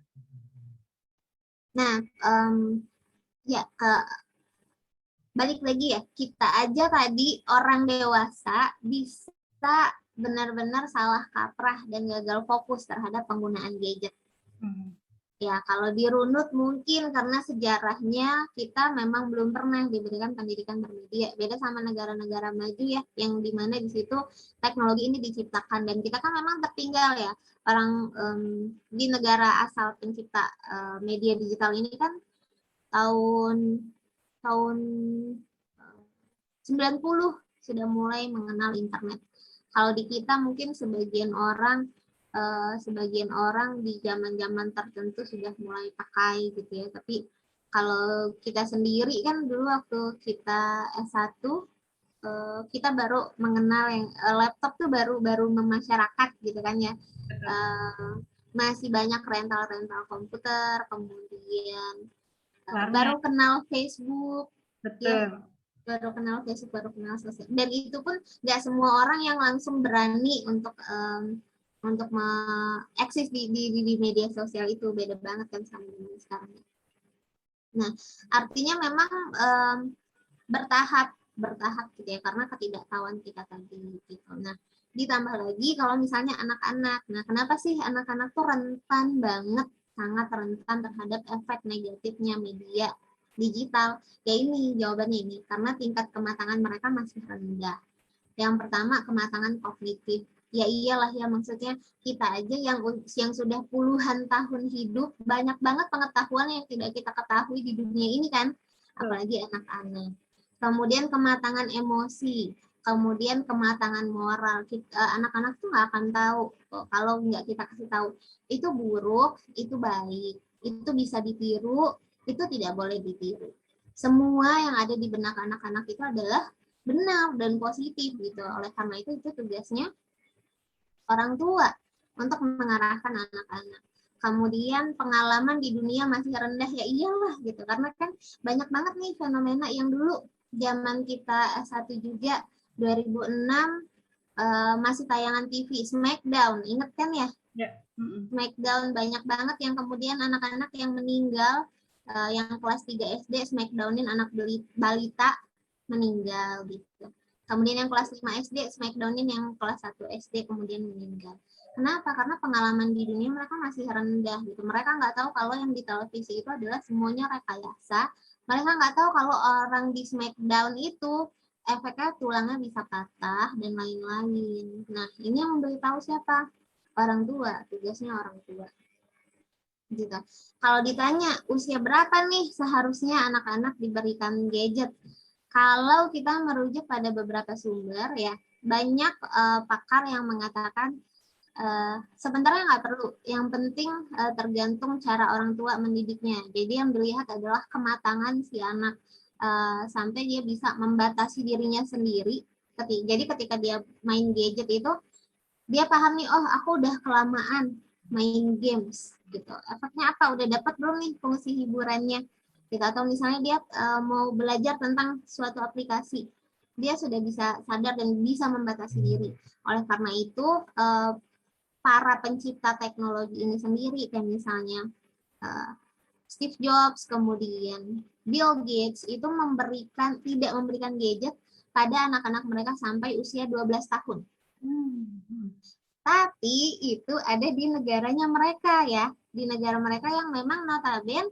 Nah, ya balik lagi ya, kita aja tadi orang dewasa bisa benar-benar salah kaprah dan gagal fokus terhadap penggunaan gadget. Ya, kalau dirunut mungkin karena sejarahnya kita memang belum pernah diberikan pendidikan bermedia. Beda sama negara-negara maju ya, yang dimana di situ teknologi ini diciptakan. Dan kita kan memang tertinggal ya. Orang di negara asal pencipta media digital ini kan tahun 90 sudah mulai mengenal internet. Kalau di kita mungkin sebagian orang di zaman-zaman tertentu sudah mulai pakai gitu ya. Tapi kalau kita sendiri kan dulu waktu kita S1 kita baru mengenal yang laptop tuh baru memasyarakat gitu kan ya. Masih banyak rental komputer, kemudian baru kenal Facebook. Betul. Ya, baru kenal Facebook, baru kenal sosial. Dan itu pun nggak semua orang yang langsung berani untuk eksis di media sosial itu. Beda banget kan sama sekarang. Nah, artinya memang bertahap gitu ya, karena ketidaktahuan kita tadi gitu. Nah, ditambah lagi kalau misalnya anak-anak. Nah, kenapa sih anak-anak tuh rentan banget, sangat rentan terhadap efek negatifnya media digital? Ya ini jawabannya ini, karena tingkat kematangan mereka masih rendah. Yang pertama, kematangan kognitif. Ya iyalah ya, maksudnya kita aja yang sudah puluhan tahun hidup, banyak banget pengetahuan yang tidak kita ketahui di dunia ini kan, apalagi anak-anak. Kemudian kematangan emosi, kemudian kematangan moral. Anak-anak tuh nggak akan tahu kalau nggak kita kasih tahu itu buruk, itu baik, itu bisa ditiru, itu tidak boleh ditiru. Semua yang ada di benak anak-anak itu adalah benar dan positif gitu. Oleh karena itu tugasnya orang tua untuk mengarahkan anak-anak. Kemudian pengalaman di dunia masih rendah, ya iyalah gitu, karena kan banyak banget nih fenomena yang dulu zaman kita S1 juga 2006 masih tayangan TV Smackdown, inget kan ya? Smackdown banyak banget yang kemudian anak-anak yang meninggal, yang kelas 3 SD Smackdownin anak balita meninggal gitu. Kemudian yang kelas 5 SD Smackdownin yang kelas 1 SD kemudian meninggal. Kenapa? Karena pengalaman di dunia mereka masih rendah gitu. Mereka nggak tahu kalau yang di televisi itu adalah semuanya rekayasa. Mereka nggak tahu kalau orang di Smackdown itu efeknya tulangnya bisa patah dan lain-lain. Nah, ini yang memberitahu siapa? Orang tua. Tugasnya orang tua. Gitu. Kalau ditanya usia berapa nih seharusnya anak-anak diberikan gadget? Kalau kita merujuk pada beberapa sumber ya, banyak pakar yang mengatakan sebenarnya nggak perlu. Yang penting tergantung cara orang tua mendidiknya. Jadi yang dilihat adalah kematangan si anak. sampai dia bisa membatasi dirinya sendiri. Jadi ketika dia main gadget itu, dia paham nih, oh aku udah kelamaan main games gitu. Efeknya apa? Udah dapat belum nih fungsi hiburannya? Gitu. Atau misalnya dia mau belajar tentang suatu aplikasi, dia sudah bisa sadar dan bisa membatasi diri. Oleh karena itu, para pencipta teknologi ini sendiri, kayak misalnya Steve Jobs, kemudian Bill Gates, itu tidak memberikan gadget pada anak-anak mereka sampai usia 12 tahun. Tapi itu ada di negaranya mereka ya, di negara mereka yang memang notabene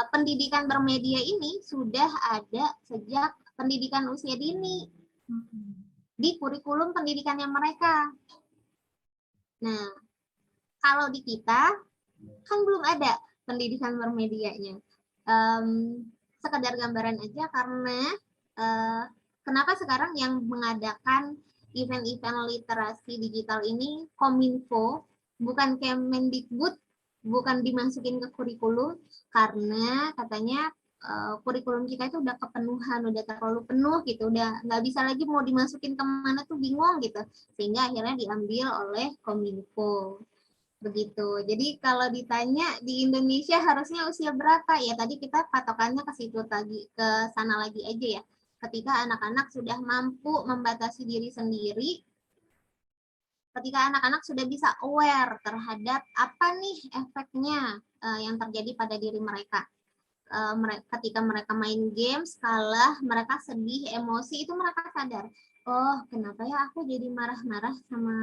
pendidikan bermedia ini sudah ada sejak pendidikan usia dini di kurikulum pendidikannya mereka. Nah, kalau di kita kan belum ada pendidikan bermedianya. Sekedar gambaran aja, karena kenapa sekarang yang mengadakan event-event literasi digital ini Kominfo, bukan Kemendikbud, bukan dimasukin ke kurikulum, karena katanya kurikulum kita itu udah kepenuhan, udah terlalu penuh gitu, udah nggak bisa lagi mau dimasukin kemana tuh bingung gitu, sehingga akhirnya diambil oleh Kominfo. Begitu. Jadi kalau ditanya di Indonesia harusnya usia berapa ya, tadi kita patokannya ke situ lagi, ke sana lagi aja ya. Ketika anak-anak sudah mampu membatasi diri sendiri, ketika anak-anak sudah bisa aware terhadap apa nih efeknya yang terjadi pada diri mereka. Ketika mereka main games, kalah, mereka sedih, emosi, itu mereka sadar, oh kenapa ya aku jadi marah-marah sama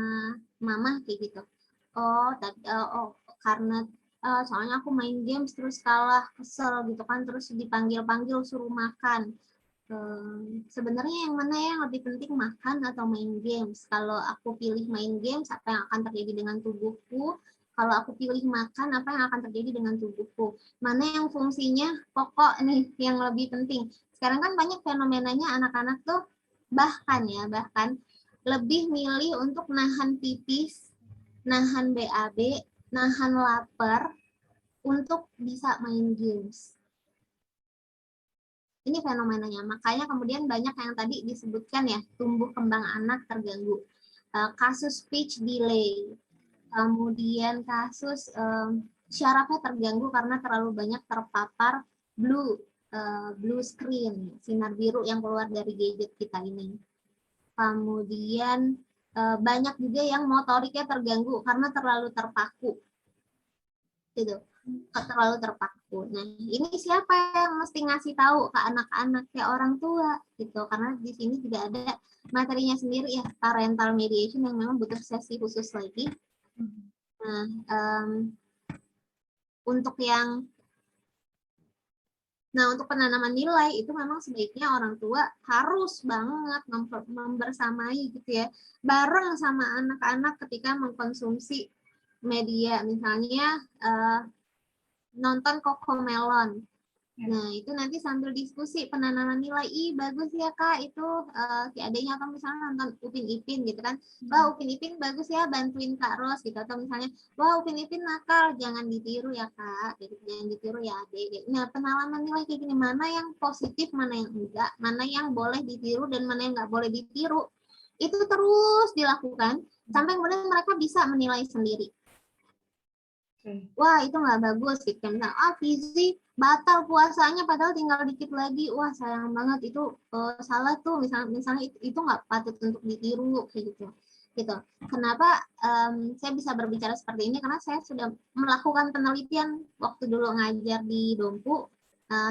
mama kayak gitu. Oh karena soalnya aku main games terus kalah, kesel gitu kan, terus dipanggil-panggil suruh makan. Sebenarnya yang mana yang lebih penting, makan atau main games? Kalau aku pilih main games, apa yang akan terjadi dengan tubuhku? Kalau aku pilih makan, apa yang akan terjadi dengan tubuhku? Mana yang fungsinya pokok nih, yang lebih penting? Sekarang kan banyak fenomenanya anak-anak tuh bahkan lebih milih untuk nahan pipis, nahan BAB, nahan lapar untuk bisa main games. Ini fenomenanya. Makanya kemudian banyak yang tadi disebutkan ya, tumbuh kembang anak terganggu. Kasus speech delay. Kemudian kasus syarafnya terganggu karena terlalu banyak terpapar blue screen, sinar biru yang keluar dari gadget kita ini. Kemudian banyak juga yang motoriknya terganggu karena terlalu terpaku. Gitu. Terlalu terpaku. Nah, ini siapa yang mesti ngasih tahu ke anak-anak, kayak orang tua gitu. Karena di sini juga ada materinya sendiri ya, parental mediation yang memang butuh sesi khusus lagi. Nah, untuk penanaman nilai itu memang sebaiknya orang tua harus banget membersamai gitu ya, bareng sama anak-anak ketika mengkonsumsi media, misalnya nonton Cocomelon. Nah, itu nanti sambil diskusi penanaman nilai, bagus ya Kak, itu si adanya, atau misalnya nonton Upin Ipin gitu kan, wah Upin Ipin bagus ya, bantuin Kak Ros gitu, atau misalnya wah Upin Ipin nakal, jangan ditiru ya Kak, gitu, jangan ditiru ya Adek. Nah, penanaman nilai kayak gini, mana yang positif, mana yang enggak, mana yang boleh ditiru dan mana yang enggak boleh ditiru, itu terus dilakukan sampai kemudian mereka bisa menilai sendiri. Wah itu nggak bagus gitu, misalnya Fizi batal puasanya padahal tinggal dikit lagi, wah sayang banget, itu salah tuh, misalnya itu nggak patut untuk ditiru kayak gitu. Kenapa saya bisa berbicara seperti ini, karena saya sudah melakukan penelitian waktu dulu ngajar di Dompu,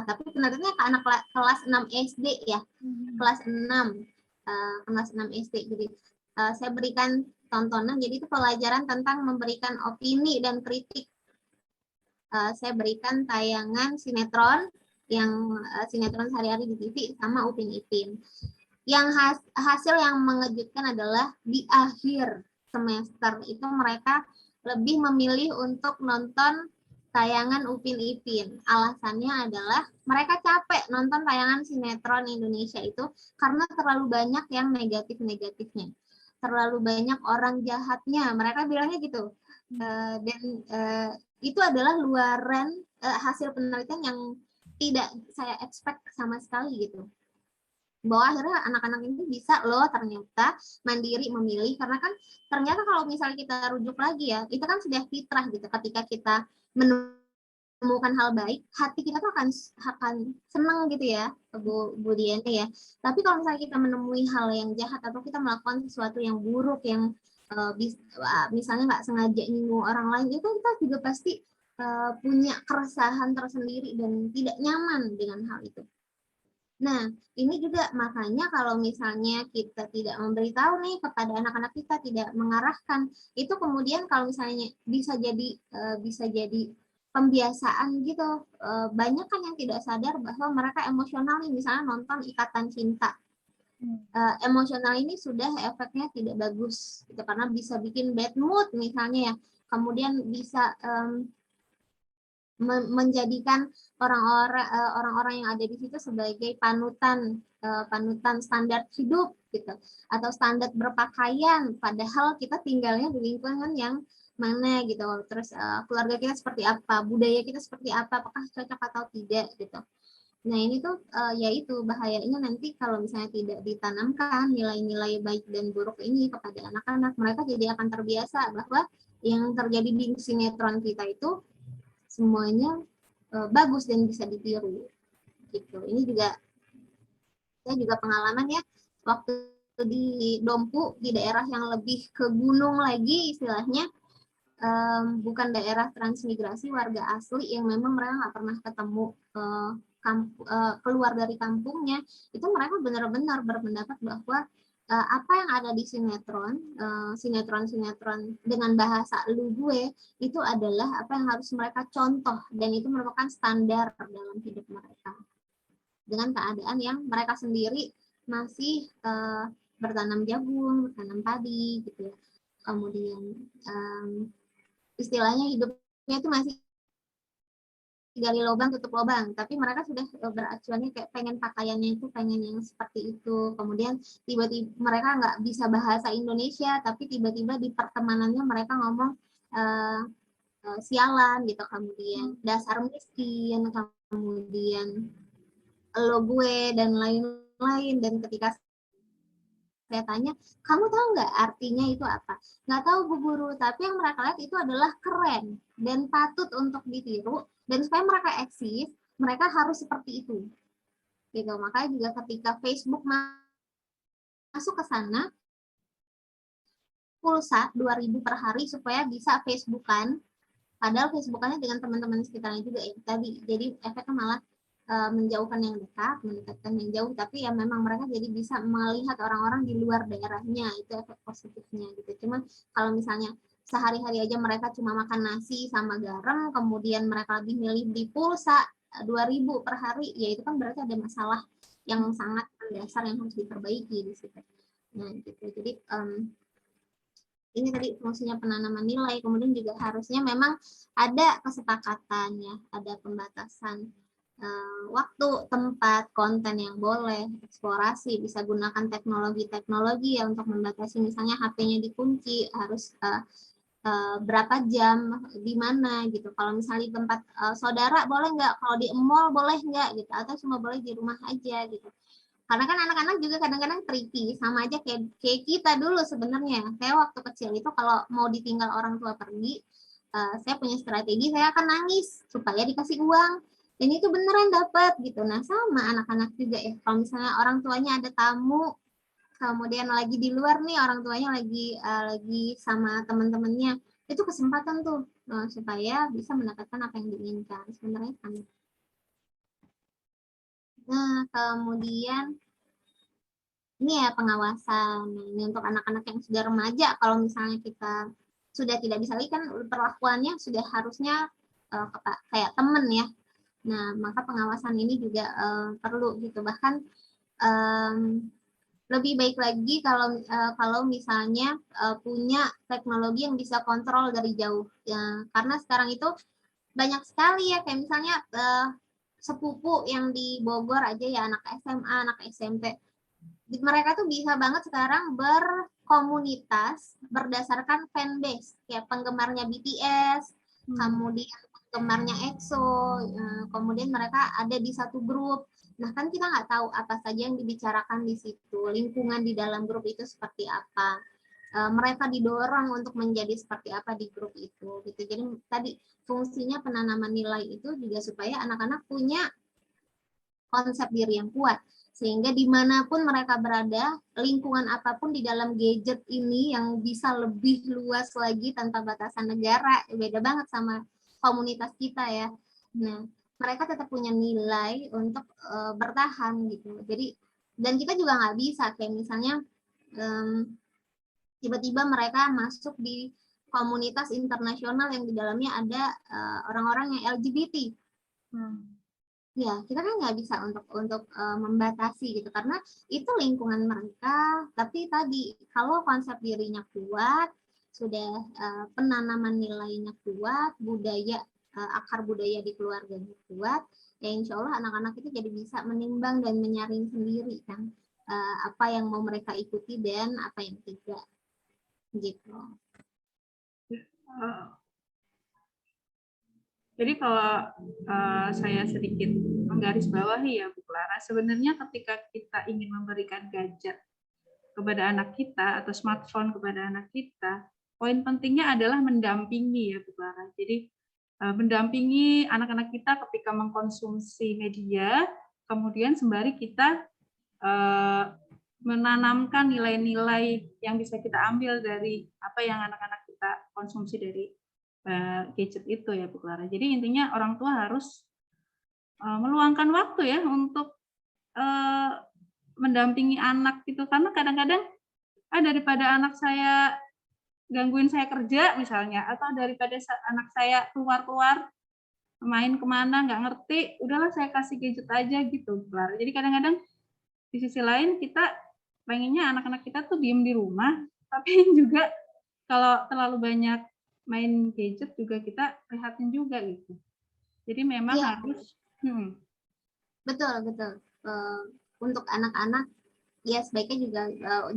tapi penelitiannya ke anak kelas 6 SD ya, kelas 6 SD. Jadi saya berikan tontonan, jadi itu pelajaran tentang memberikan opini dan kritik. Saya berikan tayangan sinetron, yang sinetron sehari-hari di TV sama Upin Ipin. Yang hasil yang mengejutkan adalah di akhir semester itu mereka lebih memilih untuk nonton tayangan Upin Ipin. Alasannya adalah mereka capek nonton tayangan sinetron Indonesia itu karena terlalu banyak yang negatif-negatifnya. Terlalu banyak orang jahatnya, mereka bilangnya gitu. Dan itu adalah luaran hasil penelitian tidak saya expect sama sekali gitu. Bahwa akhirnya anak-anak ini bisa loh ternyata mandiri memilih, karena kan ternyata kalau misalnya kita rujuk lagi ya, itu kan sudah fitrah gitu, ketika kita menemukan hal baik, hati kita tuh akan senang gitu ya, Bu Diana ya. Tapi kalau misalnya kita menemui hal yang jahat atau kita melakukan sesuatu yang buruk, yang misalnya nggak sengaja nyinggung orang lain, itu kita juga pasti punya keresahan tersendiri dan tidak nyaman dengan hal itu. Nah, ini juga makanya kalau misalnya kita tidak memberitahu nih kepada anak-anak kita, tidak mengarahkan, itu kemudian kalau misalnya bisa jadi pembiasaan gitu. Banyak kan yang tidak sadar bahwa mereka emosional nih, misalnya nonton Ikatan Cinta. Emosional ini sudah efeknya tidak bagus, gitu, karena bisa bikin bad mood misalnya ya. Kemudian bisa menjadikan orang-orang yang ada di situ sebagai panutan standar hidup gitu, atau standar berpakaian, padahal kita tinggalnya di lingkungan yang mana gitu. Terus keluarga kita seperti apa, budaya kita seperti apa, apakah cocok atau tidak gitu. Nah ini tuh yaitu bahayanya nanti kalau misalnya tidak ditanamkan nilai-nilai baik dan buruk ini kepada anak-anak, mereka jadi akan terbiasa bahwa yang terjadi di sinetron kita itu semuanya bagus dan bisa ditiru gitu. Ini juga saya juga pengalaman ya, waktu di Dompu, di daerah yang lebih ke gunung lagi istilahnya, bukan daerah transmigrasi, warga asli yang memang mereka nggak pernah ketemu keluar dari kampungnya, itu mereka benar-benar berpendapat bahwa apa yang ada di sinetron dengan bahasa lu gue itu adalah apa yang harus mereka contoh, dan itu merupakan standar dalam hidup mereka, dengan keadaan yang mereka sendiri masih bertanam jagung, bertanam padi gitu ya. Kemudian istilahnya hidupnya itu masih gali lubang tutup lubang, tapi mereka sudah beracuannya kayak pengen pakaiannya itu pengen yang seperti itu. Kemudian tiba-tiba mereka nggak bisa bahasa Indonesia, tapi tiba-tiba di pertemanannya mereka ngomong sialan gitu, kemudian dasar miskin, kemudian lo gue dan lain-lain. Dan ketika saya tanya, kamu tahu nggak artinya itu apa? Nggak tahu Bu Guru, tapi yang mereka lihat itu adalah keren dan patut untuk ditiru, dan supaya mereka eksis, mereka harus seperti itu. Gitu. Makanya juga ketika Facebook masuk ke sana, pulsa 2.000 per hari supaya bisa Facebookan, padahal Facebookannya dengan teman-teman sekitarnya juga ya tadi. Jadi efeknya malah menjauhkan yang dekat, mendekatkan yang jauh, tapi ya memang mereka jadi bisa melihat orang-orang di luar daerahnya, itu efek positifnya gitu. Cuma kalau misalnya sehari-hari aja mereka cuma makan nasi sama garam, kemudian mereka lebih milih di pulsa 2.000 per hari, ya itu kan berarti ada masalah yang sangat mendasar yang harus diperbaiki di situ. Nah gitu. Jadi ini tadi fungsinya penanaman nilai, kemudian juga harusnya memang ada kesepakatan ya, ada pembatasan waktu, tempat, konten yang boleh, eksplorasi, bisa gunakan teknologi ya untuk membatasi, misalnya HP-nya dikunci, harus berapa jam, di mana gitu. Kalau misalnya di tempat saudara boleh nggak, kalau di mall boleh nggak gitu, atau cuma boleh di rumah aja gitu. Karena kan anak-anak juga kadang-kadang tricky, sama aja kayak kita dulu sebenarnya. Saya waktu kecil itu kalau mau ditinggal orang tua pergi, saya punya strategi, saya akan nangis supaya dikasih uang. Dan itu beneran dapat gitu. Nah sama anak-anak juga ya. Kalau misalnya orang tuanya ada tamu, kemudian lagi di luar nih, orang tuanya lagi sama teman-temannya, itu kesempatan tuh supaya bisa mendapatkan apa yang diinginkan sebenarnya kan. Nah kemudian ini ya pengawasan. Ini untuk anak-anak yang sudah remaja, kalau misalnya kita sudah tidak bisa lagi kan perlakuannya sudah harusnya kayak temen ya. Nah, maka pengawasan ini juga perlu gitu. Bahkan lebih baik lagi kalau misalnya punya teknologi yang bisa kontrol dari jauh. Ya, karena sekarang itu banyak sekali ya, kayak misalnya sepupu yang di Bogor aja ya, anak SMA, anak SMP. Mereka tuh bisa banget sekarang berkomunitas berdasarkan fanbase, kayak penggemarnya BTS, kemudian gemarnya EXO, kemudian mereka ada di satu grup. Nah, kan kita nggak tahu apa saja yang dibicarakan di situ, lingkungan di dalam grup itu seperti apa. Mereka didorong untuk menjadi seperti apa di grup itu gitu. Jadi tadi fungsinya penanaman nilai itu juga supaya anak-anak punya konsep diri yang kuat, sehingga dimanapun mereka berada, lingkungan apapun di dalam gadget ini yang bisa lebih luas lagi tanpa batasan negara, beda banget sama komunitas kita ya. Nah, mereka tetap punya nilai untuk bertahan gitu. Jadi, dan kita juga nggak bisa kayak misalnya tiba-tiba mereka masuk di komunitas internasional yang di dalamnya ada orang-orang yang LGBT. Ya, kita kan nggak bisa untuk membatasi gitu, karena itu lingkungan mereka. Tapi tadi kalau konsep dirinya kuat, sudah penanaman nilainya kuat, budaya akar budaya di keluarganya kuat, ya insya Allah anak-anak itu jadi bisa menimbang dan menyaring sendiri kan apa yang mau mereka ikuti dan apa yang tidak gitu. Jadi kalau saya sedikit menggarisbawahi ya Bu Clara, sebenarnya ketika kita ingin memberikan gadget kepada anak kita atau smartphone kepada anak kita, poin pentingnya adalah mendampingi ya Bu Clara. Jadi mendampingi anak-anak kita ketika mengkonsumsi media, kemudian sembari kita menanamkan nilai-nilai yang bisa kita ambil dari apa yang anak-anak kita konsumsi dari gadget itu ya Bu Clara. Jadi intinya orang tua harus meluangkan waktu ya untuk mendampingi anak gitu, karena kadang-kadang daripada anak saya gangguin saya kerja misalnya, atau daripada anak saya keluar-keluar main kemana nggak ngerti, udahlah saya kasih gadget aja gitu Bu Clara. Jadi kadang-kadang di sisi lain kita pengennya anak-anak kita tuh diem di rumah, tapi juga kalau terlalu banyak main gadget juga kita prihatin juga gitu. Jadi memang ya, harus betul. Untuk anak-anak ya sebaiknya juga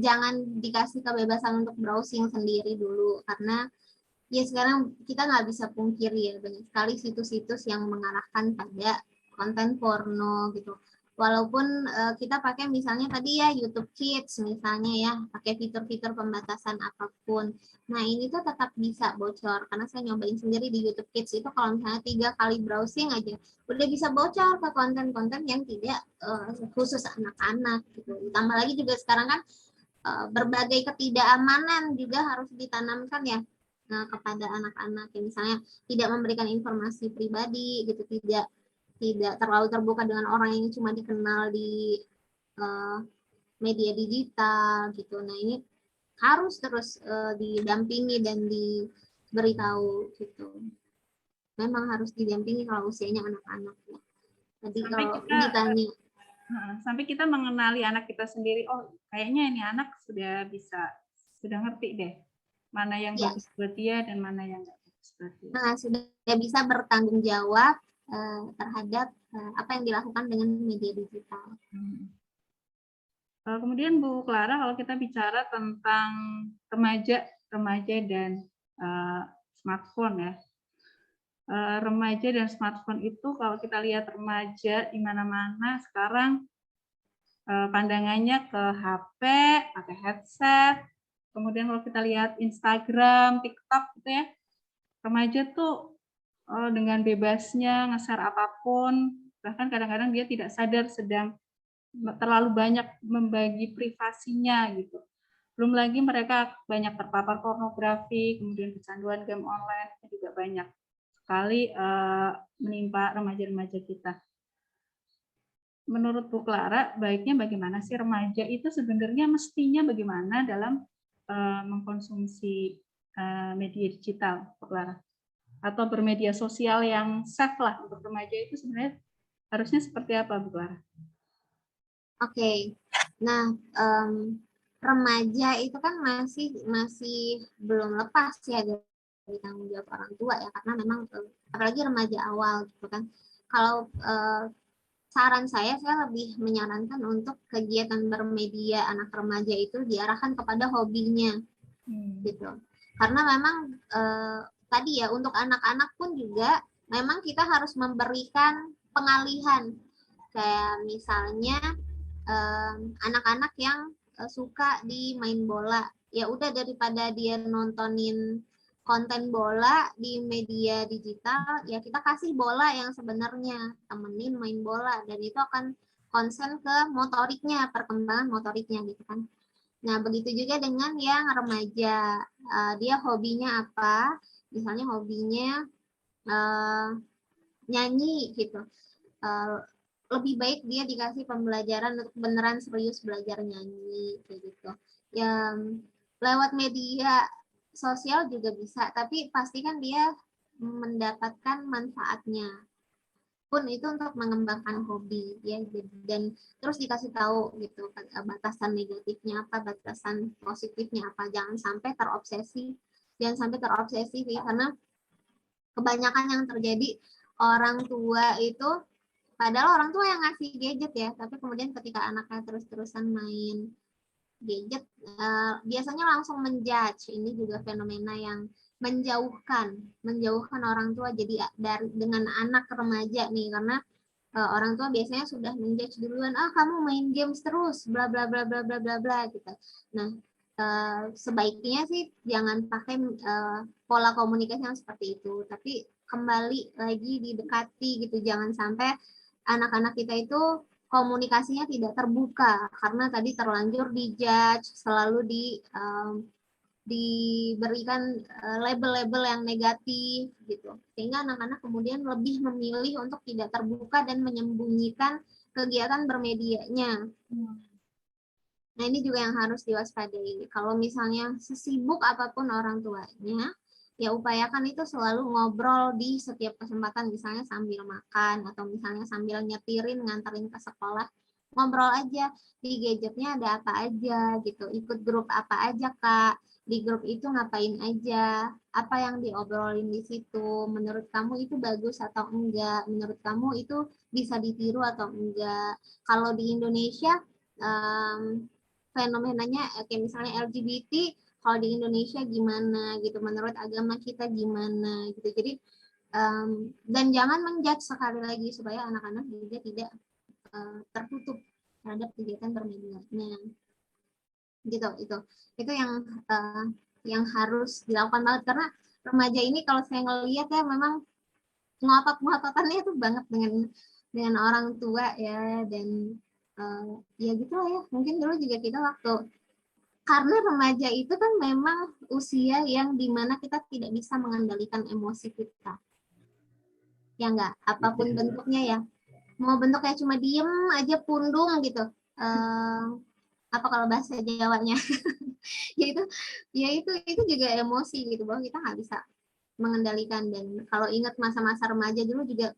jangan dikasih kebebasan untuk browsing sendiri dulu, karena ya sekarang kita nggak bisa pungkiri ya banyak sekali situs-situs yang mengarahkan pada konten porno gitu. Walaupun kita pakai misalnya tadi ya YouTube Kids misalnya ya, pakai fitur-fitur pembatasan apapun. Nah ini tuh tetap bisa bocor, karena saya nyobain sendiri di YouTube Kids itu kalau misalnya 3 kali browsing aja udah bisa bocor ke konten-konten yang tidak khusus anak-anak gitu. Ditambah lagi juga sekarang kan berbagai ketidakamanan juga harus ditanamkan ya kepada anak-anak, yang misalnya tidak memberikan informasi pribadi gitu, tidak terlalu terbuka dengan orang yang cuma dikenal di media digital gitu. Nah ini harus terus didampingi dan diberitahu gitu. Memang harus didampingi kalau usianya anak-anak ya. Tadi kalau ditanya sampai kita mengenali anak kita sendiri, oh kayaknya ini anak sudah ngerti deh mana yang bagus buat dia dan mana yang nggak bagus buat dia. Nah, sudah bisa bertanggung jawab terhadap apa yang dilakukan dengan media digital. Kemudian Bu Clara, kalau kita bicara tentang remaja dan smartphone ya, remaja dan smartphone itu kalau kita lihat remaja di mana-mana sekarang pandangannya ke HP, pakai headset. Kemudian kalau kita lihat Instagram, TikTok gitu ya, remaja tuh dengan bebasnya nge-share apapun, bahkan kadang-kadang dia tidak sadar sedang terlalu banyak membagi privasinya gitu. Belum lagi mereka banyak terpapar pornografi, kemudian kecanduan game online juga banyak sekali menimpa remaja-remaja kita. Menurut Bu Clara, baiknya bagaimana sih remaja itu sebenarnya mestinya bagaimana dalam mengkonsumsi media digital, Bu Clara? Atau bermedia sosial yang safe lah untuk remaja itu sebenarnya harusnya seperti apa, Bu Clara? Oke, nah remaja itu kan masih belum lepas ya dari tanggung jawab orang tua ya, karena memang apalagi remaja awal gitu kan. Kalau saran saya lebih menyarankan untuk kegiatan bermedia anak remaja itu diarahkan kepada hobinya gitu, karena memang tadi ya untuk anak-anak pun juga memang kita harus memberikan pengalihan. Kayak misalnya anak-anak yang suka di main bola, ya udah daripada dia nontonin konten bola di media digital, ya kita kasih bola yang sebenarnya, temenin main bola, dan itu akan konsen ke motoriknya, perkembangan motoriknya gitu kan. Nah, begitu juga dengan yang remaja, dia hobinya apa, misalnya hobinya nyanyi gitu. Lebih baik dia dikasih pembelajaran untuk beneran serius belajar nyanyi kayak gitu. Yang lewat media sosial juga bisa, tapi pastikan dia mendapatkan manfaatnya. Pun itu untuk mengembangkan hobi ya, dan terus dikasih tahu gitu batasan negatifnya apa, batasan positifnya apa. Jangan sampai terobsesi, karena kebanyakan yang terjadi orang tua itu, padahal orang tua yang ngasih gadget ya, tapi kemudian ketika anaknya terus-terusan main gadget, biasanya langsung menjudge. Ini juga fenomena yang menjauhkan orang tua jadi dari dengan anak remaja nih, karena orang tua biasanya sudah menjudge duluan, kamu main games terus, bla bla bla bla bla bla bla gitu. Nah, sebaiknya sih jangan pakai pola komunikasi yang seperti itu, tapi kembali lagi didekati gitu. Jangan sampai anak-anak kita itu komunikasinya tidak terbuka karena tadi terlanjur dijudge, selalu diberikan label-label yang negatif gitu, sehingga anak-anak kemudian lebih memilih untuk tidak terbuka dan menyembunyikan kegiatan bermedianya. Nah, ini juga yang harus diwaspadai. Kalau misalnya sesibuk apapun orang tuanya, ya upayakan itu selalu ngobrol di setiap kesempatan, misalnya sambil makan atau misalnya sambil nyetirin nganterin ke sekolah. Ngobrol aja, di gadgetnya ada apa aja gitu, ikut grup apa aja Kak, di grup itu ngapain aja, apa yang diobrolin di situ, menurut kamu itu bagus atau enggak, menurut kamu itu bisa ditiru atau enggak. Kalau di Indonesia, fenomenanya kayak misalnya LGBT, kalau di Indonesia gimana gitu, menurut agama kita gimana gitu. Jadi dan jangan menjudge sekali lagi, supaya anak-anak juga tidak tertutup terhadap kegiatan bermedianya gitu. Itu yang harus dilakukan banget, karena remaja ini kalau saya ngelihat ya memang ngotot-ngototannya itu banget dengan orang tua ya, dan ya gitu lah ya. Mungkin dulu juga kita waktu, karena remaja itu kan memang usia yang dimana kita tidak bisa mengendalikan emosi kita, ya enggak, apapun bentuknya ya, mau bentuknya cuma diem aja pundung gitu, apa kalau bahasa Jawanya ya itu juga emosi gitu, bahwa kita nggak bisa mengendalikan. Dan kalau ingat masa-masa remaja dulu juga,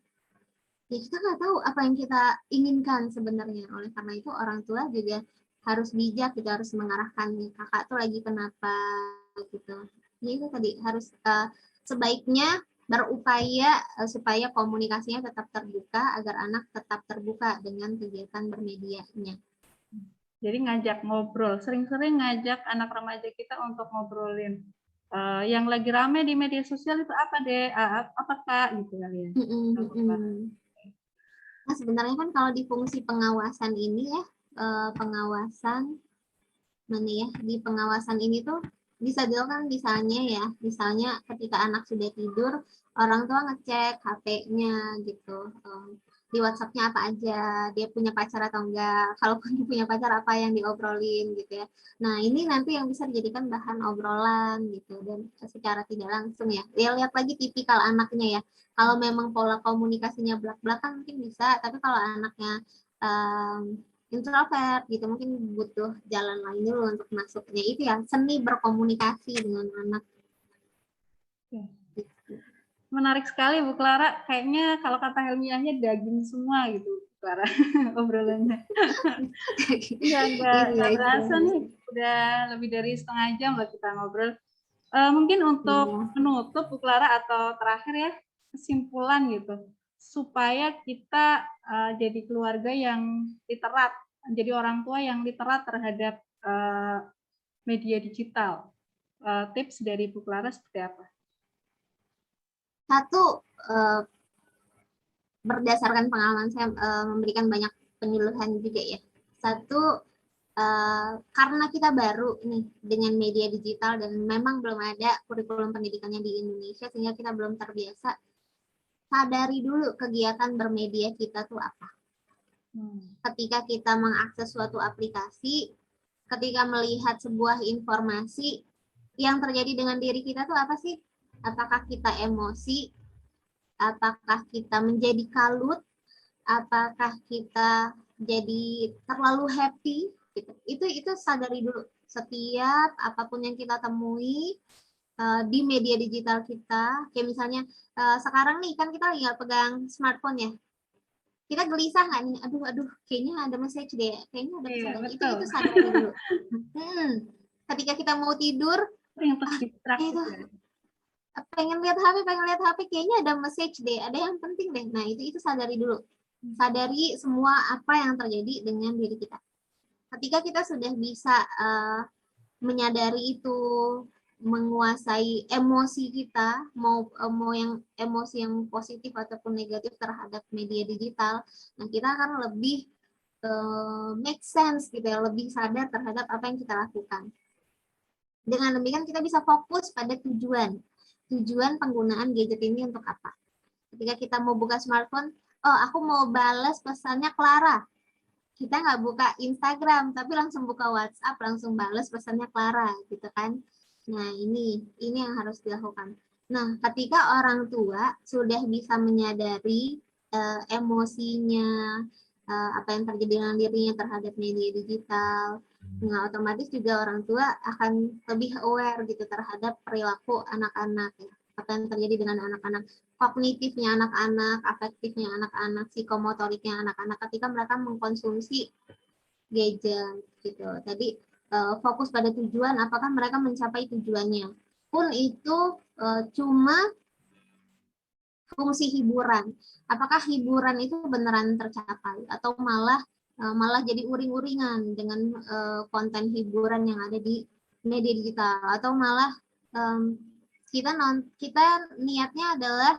ya kita nggak tahu apa yang kita inginkan sebenarnya. Oleh karena itu orang tua juga harus bijak, kita harus mengarahkan nih, kakak tuh lagi kenapa gitu. Ya itu tadi harus sebaiknya berupaya supaya komunikasinya tetap terbuka, agar anak tetap terbuka dengan kegiatan bermedianya. Jadi ngajak ngobrol, sering-sering ngajak anak remaja kita untuk ngobrolin yang lagi rame di media sosial itu apa deh, apa Kak gitu kali ya. Nah, sebenarnya kan kalau di fungsi pengawasan ini ya, pengawasan mana ya, di pengawasan ini tuh bisa dilakukan misalnya ketika anak sudah tidur, orang tua ngecek HP-nya gitu, di WhatsApp-nya apa aja, dia punya pacar atau enggak, kalaupun punya pacar apa yang diobrolin gitu ya. Nah, ini nanti yang bisa dijadikan bahan obrolan gitu, dan secara tidak langsung ya, lihat lagi tipikal anaknya ya. Kalau memang pola komunikasinya belak-belakan mungkin bisa, tapi kalau anaknya introvert gitu, mungkin butuh jalan lain dulu untuk masuknya. Itu ya, seni berkomunikasi dengan anak. Menarik sekali Bu Clara, kayaknya kalau kata ilmiahnya daging semua gitu Bu Clara obrolannya. Nggak berasa nih, udah lebih dari setengah jam lah kita ngobrol. Mungkin untuk menutup Bu Clara, atau terakhir ya, kesimpulan gitu, supaya kita jadi keluarga yang literat, jadi orang tua yang literat terhadap media digital. Tips dari Bu Clara seperti apa? Satu, berdasarkan pengalaman saya memberikan banyak penyuluhan juga ya. Satu, karena kita baru nih dengan media digital dan memang belum ada kurikulum pendidikannya di Indonesia sehingga kita belum terbiasa, sadari dulu kegiatan bermedia kita tuh apa. Ketika kita mengakses suatu aplikasi, ketika melihat sebuah informasi, yang terjadi dengan diri kita tuh apa sih? Apakah kita emosi? Apakah kita menjadi kalut? Apakah kita jadi terlalu happy? Gitu. Itu sadari dulu. Setiap apapun yang kita temui di media digital kita, kayak misalnya sekarang nih kan kita lagi pegang smartphone ya. Kita gelisah nggak nih? Aduh, kayaknya ada message deh. Kayaknya ada pesan. Itu sadari dulu. Ketika kita mau tidur, yang terdistraksi. pengen lihat HP, kayaknya ada message deh, ada yang penting deh. Nah, itu sadari dulu. Sadari semua apa yang terjadi dengan diri kita. Ketika kita sudah bisa menyadari itu, menguasai emosi kita, mau yang emosi yang positif ataupun negatif terhadap media digital, nah kita akan lebih make sense gitu ya, lebih sadar terhadap apa yang kita lakukan. Dengan demikian kita bisa fokus pada tujuan penggunaan gadget ini untuk apa. Ketika kita mau buka smartphone, oh aku mau balas pesannya Clara. Kita nggak buka Instagram, tapi langsung buka WhatsApp, langsung balas pesannya Clara, gitu kan. Nah, ini yang harus dilakukan. Nah, ketika orang tua sudah bisa menyadari emosinya, apa yang terjadi dengan dirinya terhadap media digital, nah otomatis juga orang tua akan lebih aware gitu terhadap perilaku anak-anak, ya. Apa yang terjadi dengan anak-anak, kognitifnya anak-anak, afektifnya anak-anak, psikomotoriknya anak-anak ketika mereka mengkonsumsi gadget gitu. Tadi fokus pada tujuan, apakah mereka mencapai tujuannya. Pun itu cuma fungsi hiburan. Apakah hiburan itu beneran tercapai atau malah jadi uring-uringan dengan konten hiburan yang ada di media digital, atau malah kita niatnya adalah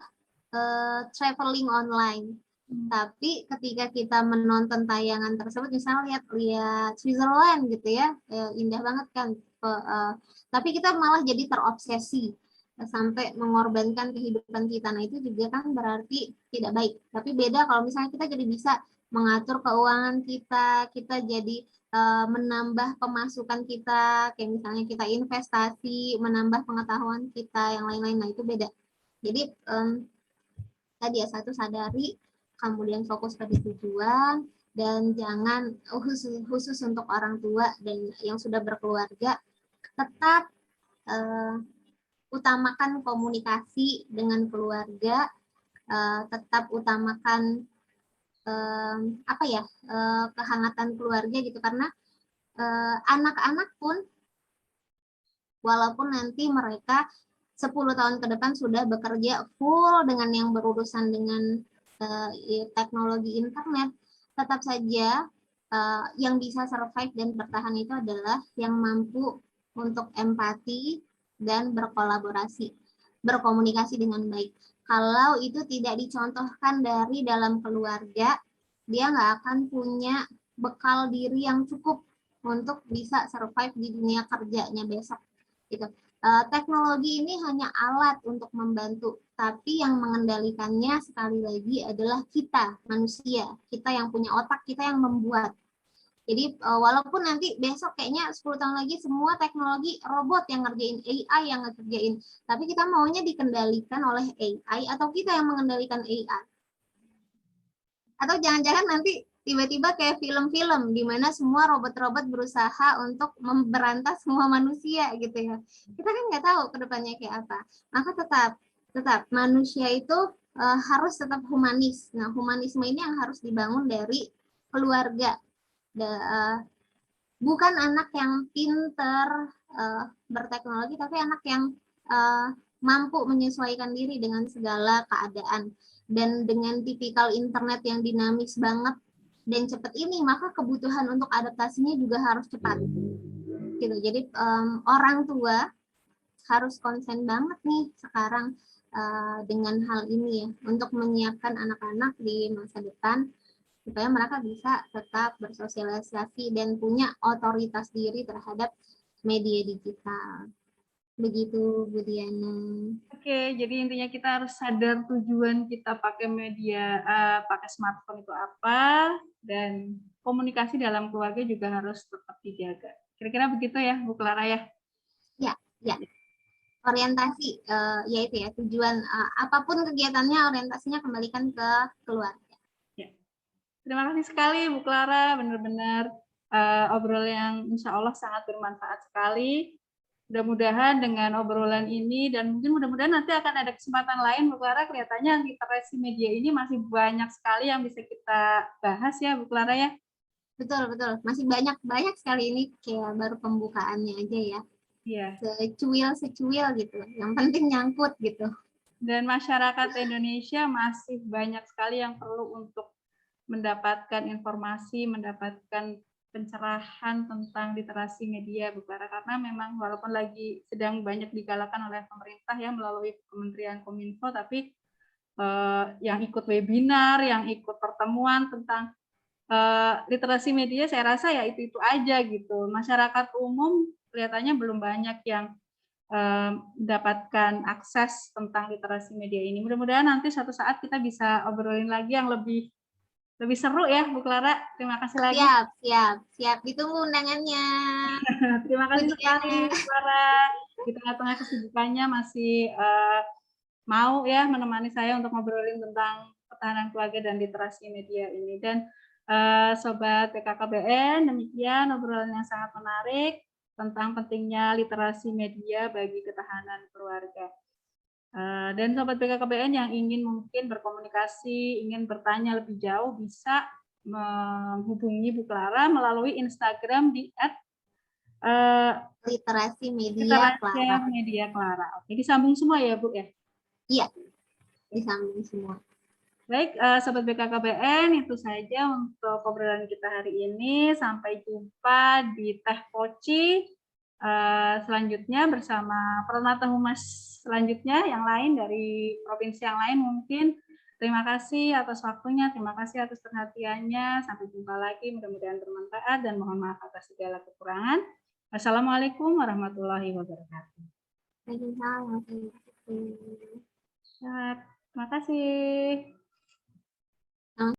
traveling online. Tapi ketika kita menonton tayangan tersebut, misalnya lihat Switzerland gitu ya, indah banget kan. Tapi kita malah jadi terobsesi sampai mengorbankan kehidupan kita. Nah, itu juga kan berarti tidak baik. Tapi beda kalau misalnya kita jadi bisa mengatur keuangan kita jadi menambah pemasukan kita, kayak misalnya kita investasi, menambah pengetahuan kita, yang lain-lain. Nah, itu beda. Jadi tadi ya, satu, sadari, kemudian fokus pada tujuan, dan jangan khusus untuk orang tua dan yang sudah berkeluarga, tetap utamakan komunikasi dengan keluarga, tetap utamakan kehangatan keluarga gitu, karena anak-anak pun walaupun nanti mereka 10 tahun ke depan sudah bekerja full dengan yang berurusan dengan teknologi internet, tetap saja yang bisa survive dan bertahan itu adalah yang mampu untuk empati dan berkolaborasi, berkomunikasi dengan baik. Kalau itu tidak dicontohkan dari dalam keluarga, dia nggak akan punya bekal diri yang cukup untuk bisa survive di dunia kerjanya besok. Gitu. Teknologi ini hanya alat untuk membantu, tapi yang mengendalikannya sekali lagi adalah kita, manusia. Kita yang punya otak, kita yang membuat. Jadi walaupun nanti besok kayaknya 10 tahun lagi semua teknologi robot yang ngerjain, AI yang ngerjain, tapi kita maunya dikendalikan oleh AI atau kita yang mengendalikan AI? Atau jangan-jangan nanti tiba-tiba kayak film-film di mana semua robot-robot berusaha untuk memberantas semua manusia gitu ya. Kita kan nggak tahu ke depannya kayak apa. Maka tetap manusia itu harus tetap humanis. Nah, humanisme ini yang harus dibangun dari keluarga. Bukan anak yang pinter berteknologi, tapi anak yang mampu menyesuaikan diri dengan segala keadaan. Dan dengan tipikal internet yang dinamis banget dan cepat ini, maka kebutuhan untuk adaptasinya juga harus cepat. Gitu. Jadi orang tua harus konsen banget nih sekarang dengan hal ini ya, untuk menyiapkan anak-anak di masa depan supaya mereka bisa tetap bersosialisasi dan punya otoritas diri terhadap media digital. Begitu, Bu Diana. Oke, jadi intinya kita harus sadar tujuan kita pakai media, pakai smartphone itu apa, dan komunikasi dalam keluarga juga harus tetap dijaga. Kira-kira begitu ya, Bu Clara ya? Ya, ya. Orientasi, yaitu ya, tujuan apapun kegiatannya, orientasinya kembalikan ke keluarga. Ya. Terima kasih sekali Bu Clara, benar-benar obrolan yang insya Allah sangat bermanfaat sekali. Mudah-mudahan dengan obrolan ini dan mungkin mudah-mudahan nanti akan ada kesempatan lain Bu Clara, kelihatannya literasi media ini masih banyak sekali yang bisa kita bahas ya Bu Clara ya. Betul, betul. Masih banyak sekali, ini kayak baru pembukaannya aja ya. Iya. Secuil gitu. Yang penting nyangkut gitu. Dan masyarakat Indonesia masih banyak sekali yang perlu untuk mendapatkan informasi, mendapatkan pencerahan tentang literasi media Bu Clara, karena memang walaupun lagi sedang banyak digalakan oleh pemerintah ya melalui Kementerian Kominfo, tapi yang ikut webinar, yang ikut pertemuan tentang literasi media saya rasa ya itu aja gitu. Masyarakat umum kelihatannya belum banyak yang mendapatkan akses tentang literasi media ini. Mudah-mudahan nanti suatu saat kita bisa obrolin lagi yang lebih seru ya, Bu Clara. Terima kasih lagi. Siap. Ditunggu undangannya. Terima kasih sekali, Bu Clara. Di tengah-tengah kesibukannya masih mau ya menemani saya untuk ngobrolin tentang ketahanan keluarga dan literasi media ini. Dan Sobat BKKBN, demikian obrolan yang sangat menarik tentang pentingnya literasi media bagi ketahanan keluarga. Dan Sobat BKKBN yang ingin mungkin berkomunikasi, ingin bertanya lebih jauh, bisa menghubungi Bu Clara melalui Instagram di literasi media Clara. Media Clara. Oke, disambung semua ya Bu ya? Iya, disambung semua. Baik, Sobat BKKBN, itu saja untuk obrolan kita hari ini. Sampai jumpa di Teh Poci selanjutnya bersama Permata Humas selanjutnya yang lain dari provinsi yang lain mungkin. Terima kasih atas waktunya, terima kasih atas perhatiannya. Sampai jumpa lagi, mudah-mudahan bermanfaat dan mohon maaf atas segala kekurangan. Assalamualaikum warahmatullahi wabarakatuh. Waalaikumsalam. Terima kasih.